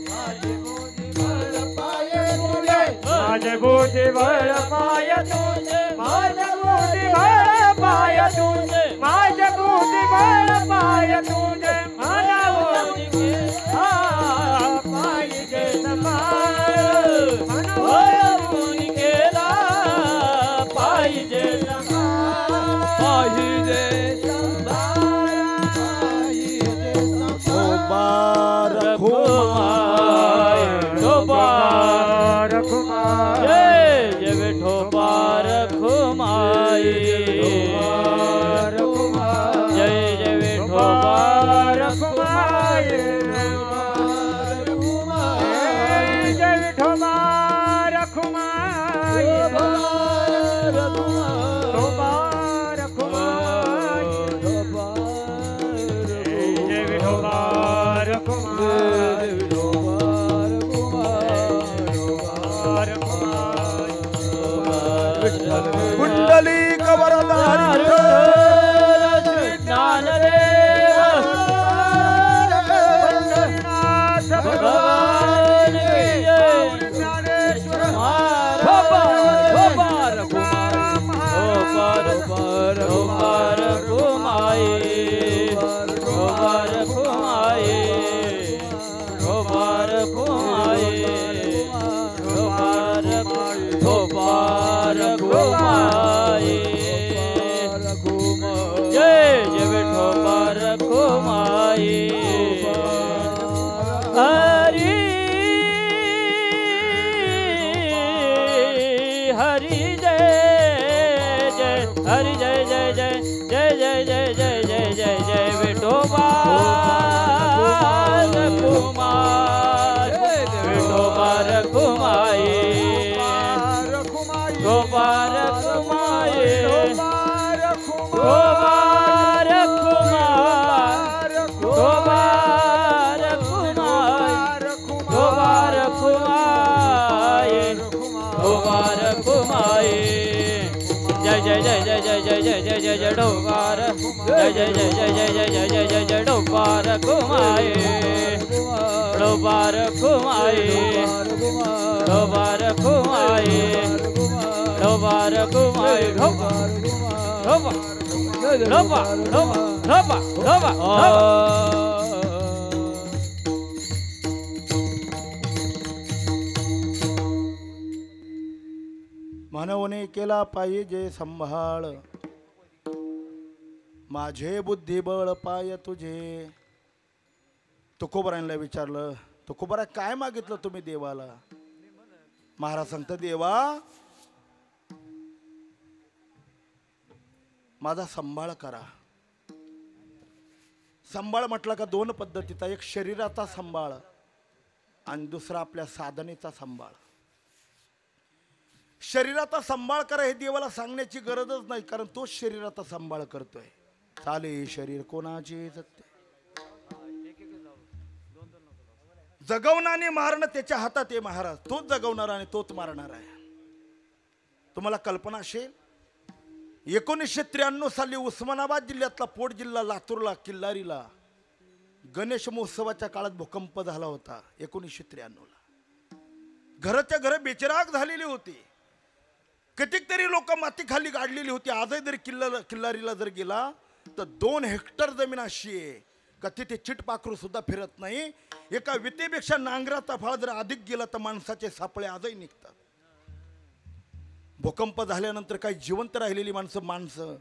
माझे बुद्धिबळ पाये तुझे, माझे बुद्धिबळ पाय तुझे, माझे बुद्धिबळ पाय तुझे, माझे बुद्धिबळ पाय तुझे, मनवून केला पाहिजे सांभाळ, मनवून केला पाहिजे सांभाळ, पाहिजे सांभाळ, पाहिजे बार रखुमाय ढोबार रखुमाय, जय विठोबा रखुमाय, जय जय विठोबा रखुमाय, जय विठोबा रखुमाय, ढोबा रखुमाय, जय विठोबा रखुमाय, कुंडली कवरधारी भगवान की जय जय विठोबा रखुमाई, हरी हरी जय जय हरि जय जय जय जय जय जय जय जय जय जय विठोबा रखुमाई, विठोबा रखुमाई, विठोबा रखुमाई, गोबार कुमार, गोबार कुमार, गोबार कुमार, गोबार कुमार, जय जय जय जय जय जय जय जय जय जय डोबार, जय जय जय जय जय जय जय जय जय जय डोबार कुमार, डोबार कुमार, डोबार कुमार, डोबार कुमार, डोबार ढोबा ढोबा ढोबा ढोबा ढोबा मानवने केला पाहिजे संभाळ, माझे बुद्धिबळ पाय तुझे. तुकोबरांना विचारलं, तुकोबरा काय मागितलं तुम्ही देवाला? महाराज सांगतात, देवा माझा संभाळ करा. संभाळ म्हटलं का दोन पद्धतीचा, एक शरीराचा संभाळ आणि दुसरा आपल्या साधनेचा संभाळ. शरीराचा संभाळ करा हे देवाला सांगण्याची गरजच नाही, कारण तोच शरीराचा संभाळ करतोय. चाले शरीर कोणाचे सत्य, जगवणं आणि मारणं त्याच्या हातात आहे महाराज. तोच जगवणार आणि तोच मारणार आहे. तुम्हाला कल्पना असेल, 1993 साली उस्मानाबाद जिल्ह्यातला पोट जिल्हा लातूरला किल्लारीला गणेश महोत्सवाच्या काळात भूकंप झाला होता. 1993 ला घराच्या घर बेचिराग झालेली होती. कितीतरी लोक माती खाली गाडलेली होती. आजही जरी किल्लारीला जर गेला तर 2 हेक्टर जमीन अशी आहे का तिथे चिटपाखरू सुद्धा फिरत नाही. एका विटेपेक्षा नांगराचा फाळ जर अधिक गेला तर माणसाचे सापळे आजही निघतात. भूकंप झाल्यानंतर काही जिवंत राहिलेली माणसं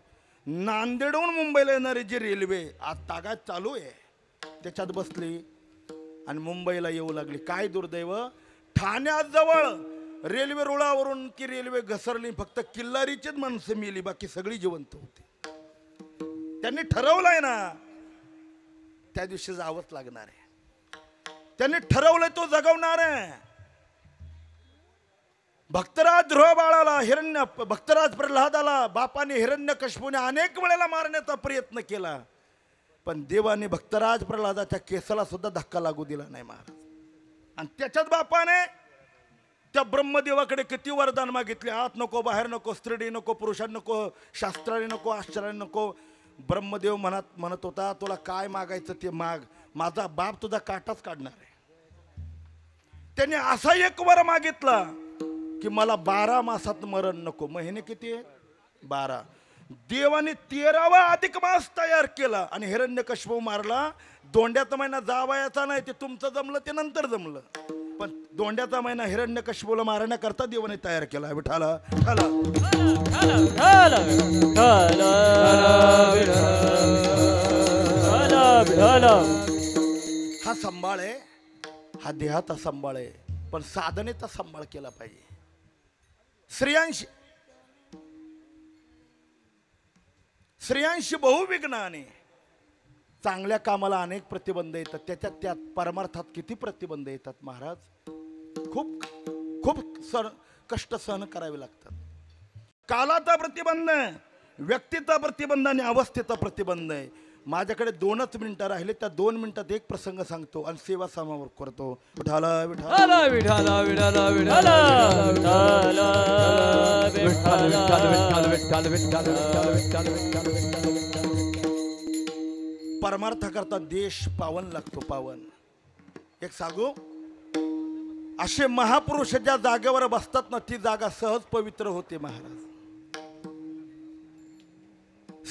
नांदेडहून मुंबईला येणारी जी रेल्वे आज तागात चालू आहे त्याच्यात बसली आणि मुंबईला येऊ लागली. काय दुर्दैव, ठाण्याजवळ रेल्वे रुळावरून ती रेल्वे घसरली. फक्त किल्लारीचीच माणसं मिली, बाकी सगळी जिवंत होती. त्यांनी ठरवलंय ना त्या दिवशी जावंच लागणार आहे. त्यांनी ठरवलंय तो जगवणार आहे. भक्तराज ध्रुव बाळाला भक्तराज प्रल्हादाला बापाने हिरण्यकश्यपूने अनेक वेळेला मारण्याचा प्रयत्न केला, पण देवाने भक्तराज प्रल्हादाच्या केसाला सुद्धा धक्का लागू दिला नाही महाराज. आणि त्याच्यात बापाने त्या ब्रह्मदेवाकडे किती वरदान मागितले. आत नको, बाहेर नको, स्त्रीडी नको, पुरुषांना नको, शास्त्राने नको, आश्चर्याने नको. ब्रह्मदेव म्हणत होता, तुला काय मागायचं ते माग, माझा बाप तुझा काटाच काढणार आहे. त्याने असा एक वर मागितला की मला 12 मासात मरण नको. महिने किती आहे? 12. देवाने 13वा अधिक मास तयार केला आणि हिरण्यकश्यप मारला. दोंड्याचा महिना जावयाचा नाही, ते तुमचं जमलं ते नंतर जमलं, पण दोंड्याचा महिना हिरण्यकश्यपूला मारण्याकरता देवाने तयार केला. विठाला हा संभाळ आहे, हा देहाचा संभाळ आहे, पण साधनेचा संभाळ केला पाहिजे. स्त्रियांशी बहुविघ्नाने चांगल्या कामाला अनेक प्रतिबंध येतात. त्यात परमार्थात किती प्रतिबंध येतात महाराज. खूप खूप कष्ट सहन करावे लागतात. कालाचा प्रतिबंध आहे, व्यक्तीचा प्रतिबंध आणि अवस्थेचा प्रतिबंध आहे. माझ्याकडे 2च मिनिटं राहिले, त्या 2 मिनिटात एक प्रसंग सांगतो आणि सेवा समावर करतो. विठाला विठाला विठाला विठाला विठाला परमार्थाकरता देश पावन लागतो. पावन एक सांगू, असे महापुरुष ज्या जागेवर बसतात ना ती जागा सहज पवित्र होते महाराज.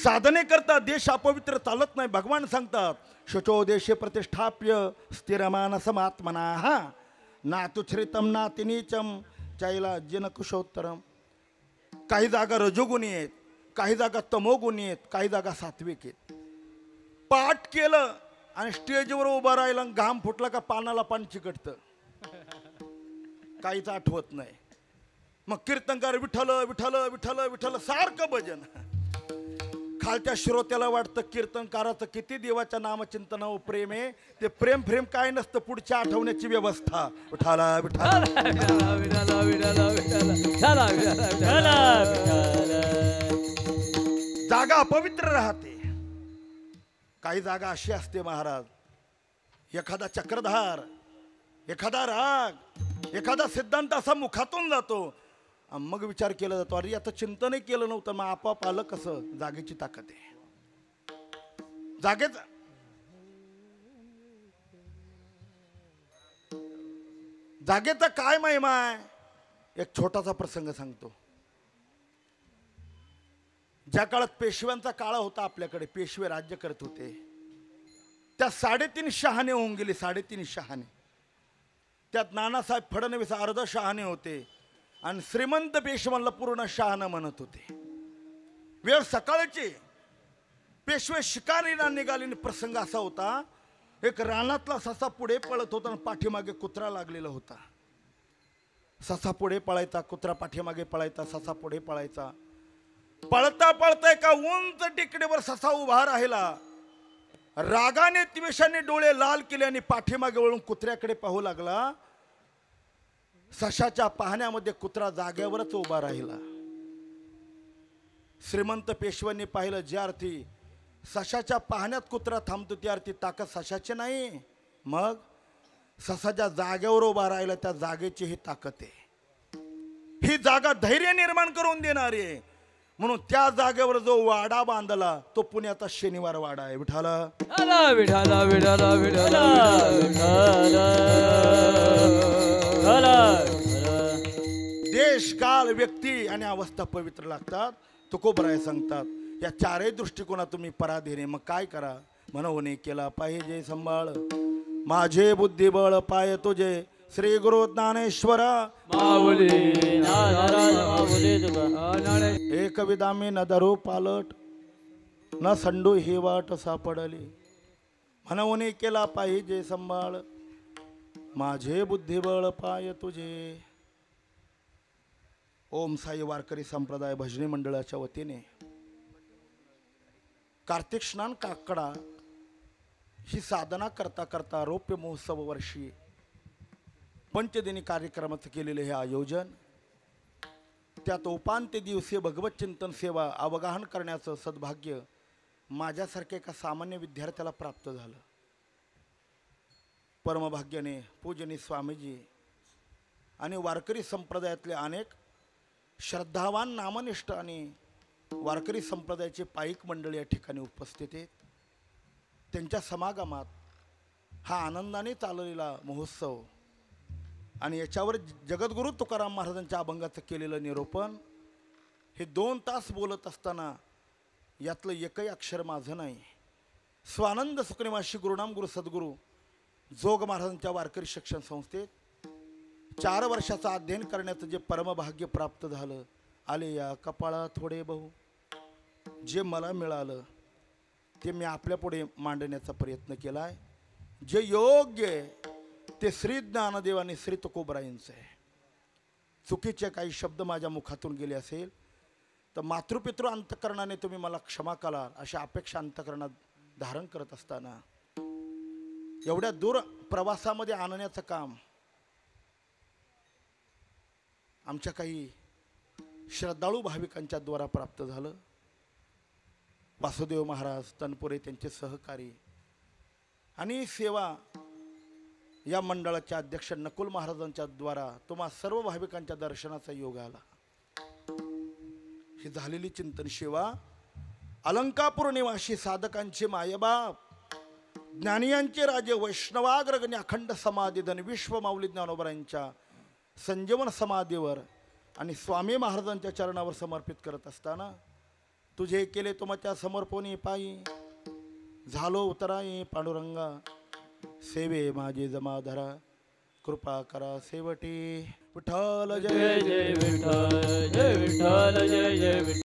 साधने करता देश अपवित्र चालत नाही. भगवान सांगतात, शुचो देशे प्रतिष्ठाप्य स्थिरमानसमात्मना नातुच्छ्रितम नातिनीचम चैला जिन कुशोत्तरम. काही जागा रजोगुणी आहेत, काही जागा तमोगुणी आहेत, काही जागा सात्विक आहेत. पाठ केलं आणि स्टेजवर उभा राहिला, घाम फुटला का पानाला पान चिकटतं, काहीच आठवत नाही. मग कीर्तनकार विठ्ठल विठ्ठल विठ्ठल विठ्ठल सारखं भजन. खालच्या श्रोत्याला वाटतं कीर्तनकाराचं किती देवाच्या नामचिंतनावर प्रेम आहे. ते प्रेम काय नसतं, पुढच्या आठवण्याची व्यवस्था. विठाला विठाला जागा अपवित्र राहते. काही जागा अशी असते महाराज, एखादा चक्रधार, एखादा राग, एखादा सिद्धांत असा मुखातून जातो, मग विचार केला जातो, अरे आता चिंतनही केलं नव्हतं, मग आपोआप आलं कसं. जागेची ताकद आहे. जागेचा काय महिमा आहे. एक छोटासा प्रसंग सांगतो. ज्या काळात पेशव्यांचा काळ होता आपल्याकडे, पेशवे राज्य करत होते, त्या 3.5 शहाणे होऊन गेले, 3.5 शहाणे. त्यात नानासाहेब फडणवीस अर्ध शहाणे होते आणि श्रीमंत पेशव्यांना पूर्ण शहाणं म्हणत होते. वेळ सकाळची, पेशवे शिकारीला निघाले. प्रसंग असा होता, एक रानातला ससा पुढे पळत होता आणि पाठीमागे कुत्रा लागलेला होता. ससा पुढे पळायचा, कुत्रा पाठीमागे पळायचा, ससा पुढे पळायचा. पळता पळता एका उंच टेकडीवर ससा उभा राहिला. रागाने त्वेषाने डोळे लाल केले आणि पाठीमागे वळून कुत्र्याकडे पाहू लागला. सशाच्या पाहण्यामध्ये कुत्रा जाग्यावरच उभा राहिला. श्रीमंत पेशव्यांनी पाहिलं, ज्या अर्थी सशाच्या पाहण्यात कुत्रा थांबतो त्या अर्थी ताकद सशाची नाही, मग ससाच्या जागेवर उभा राहिला त्या जागेची ही ताकद आहे. ही जागा धैर्य निर्माण करून देणारी आहे. म्हणून त्या जागेवर जो वाडा बांधला तो पुण्याचा शनिवार वाडा आहे. विठाला विठाला विठाला विठाला देश काल व्यक्ती आणि अवस्था पवित्र लागतात. तुकोबराय सांगतात, या चारही दृष्टिकोनात तुम्ही पराधीने. मग काय करा, मनवणे केला पाहिजे सांभाळ. माझे बुद्धिबळ पाय तुझे श्री गुरु ज्ञानेश्वर माऊली एक विदामी न धरू पालट न संडू ही वाट सापडली. मनवणे केला पाहिजे सांभाळ. माझे बुद्धिबळ पाय तुझे. ओम साई वारकरी संप्रदाय भजनी मंडळाच्या वतीने कार्तिक स्नान काकडा ही साधना करता करता रौप्य महोत्सव वर्षी पंचदिनी कार्यक्रमाचं केलेले हे आयोजन, त्यात उपांत्य दिवसीय भगवत चिंतन सेवा अवगाहन करण्याचं सद्भाग्य माझ्यासारख्या एका सामान्य विद्यार्थ्याला प्राप्त झालं. परमभाग्याने पूजनीय स्वामीजी आणि वारकरी संप्रदायातले अनेक श्रद्धावान नामनिष्ठ आणि वारकरी संप्रदायाचे पाईक मंडळी या ठिकाणी उपस्थित आहेत. त्यांच्या समागमात हा आनंदाने चाललेला महोत्सव आणि याच्यावर जगद्गुरु तुकाराम महाराजांच्या अभंगाचं केलेलं निरूपण, हे 2 तास बोलत असताना यातलं एकही अक्षर माझं नाही. स्वानंद सुखनिवासी गुरुनाम गुरु सद्गुरू जोग महाराजांच्या वारकरी शिक्षण संस्थेत 4 वर्षाचं अध्ययन करण्याचं जे परमभाग्य प्राप्त झालं, आले या कपाळा थोडे बहु. जे मला मिळालं ते मी आपल्या पुढे मांडण्याचा प्रयत्न केला आहे. जे योग्य आहे ते श्री ज्ञानदेव आणि श्री तुकोबरायांचं आहे. चुकीचे काही शब्द माझ्या मुखातून गेले असेल तर मातृपितृ अंतकरणाने तुम्ही मला क्षमा करा अशा अपेक्षा अंतकरणात धारण करत असताना एवढ्या दूर प्रवासामध्ये आणण्याचं काम आमच्या काही श्रद्धाळू भाविकांच्या द्वारा प्राप्त झालं. वासुदेव महाराज तनपुरे त्यांचे सहकारी आणि सेवा या मंडळाचे अध्यक्ष नकुल महाराजांच्या द्वारा तुम्हा सर्व भाविकांच्या दर्शनाचा योग आला. ही झालेली चिंतन सेवा अलंकापूर निवासी साधकांचे मायबाप, ज्ञानियांचे राजे, वैष्णवाग्रगण्य अखंड समाधीधन विश्व माऊली ज्ञानोबरायांच्या संजीवन समाधीवर आणि स्वामी महाराजांच्या चरणावर समर्पित करत असताना तुझे केले तुमच्या समर्पणी पायी झालो उतराई पांडुरंगा. सेवे माझे जमाधरा कृपा करा सेवटी. विठ्ठल जय जय विठ्ठल जय विठ्ठल जय जय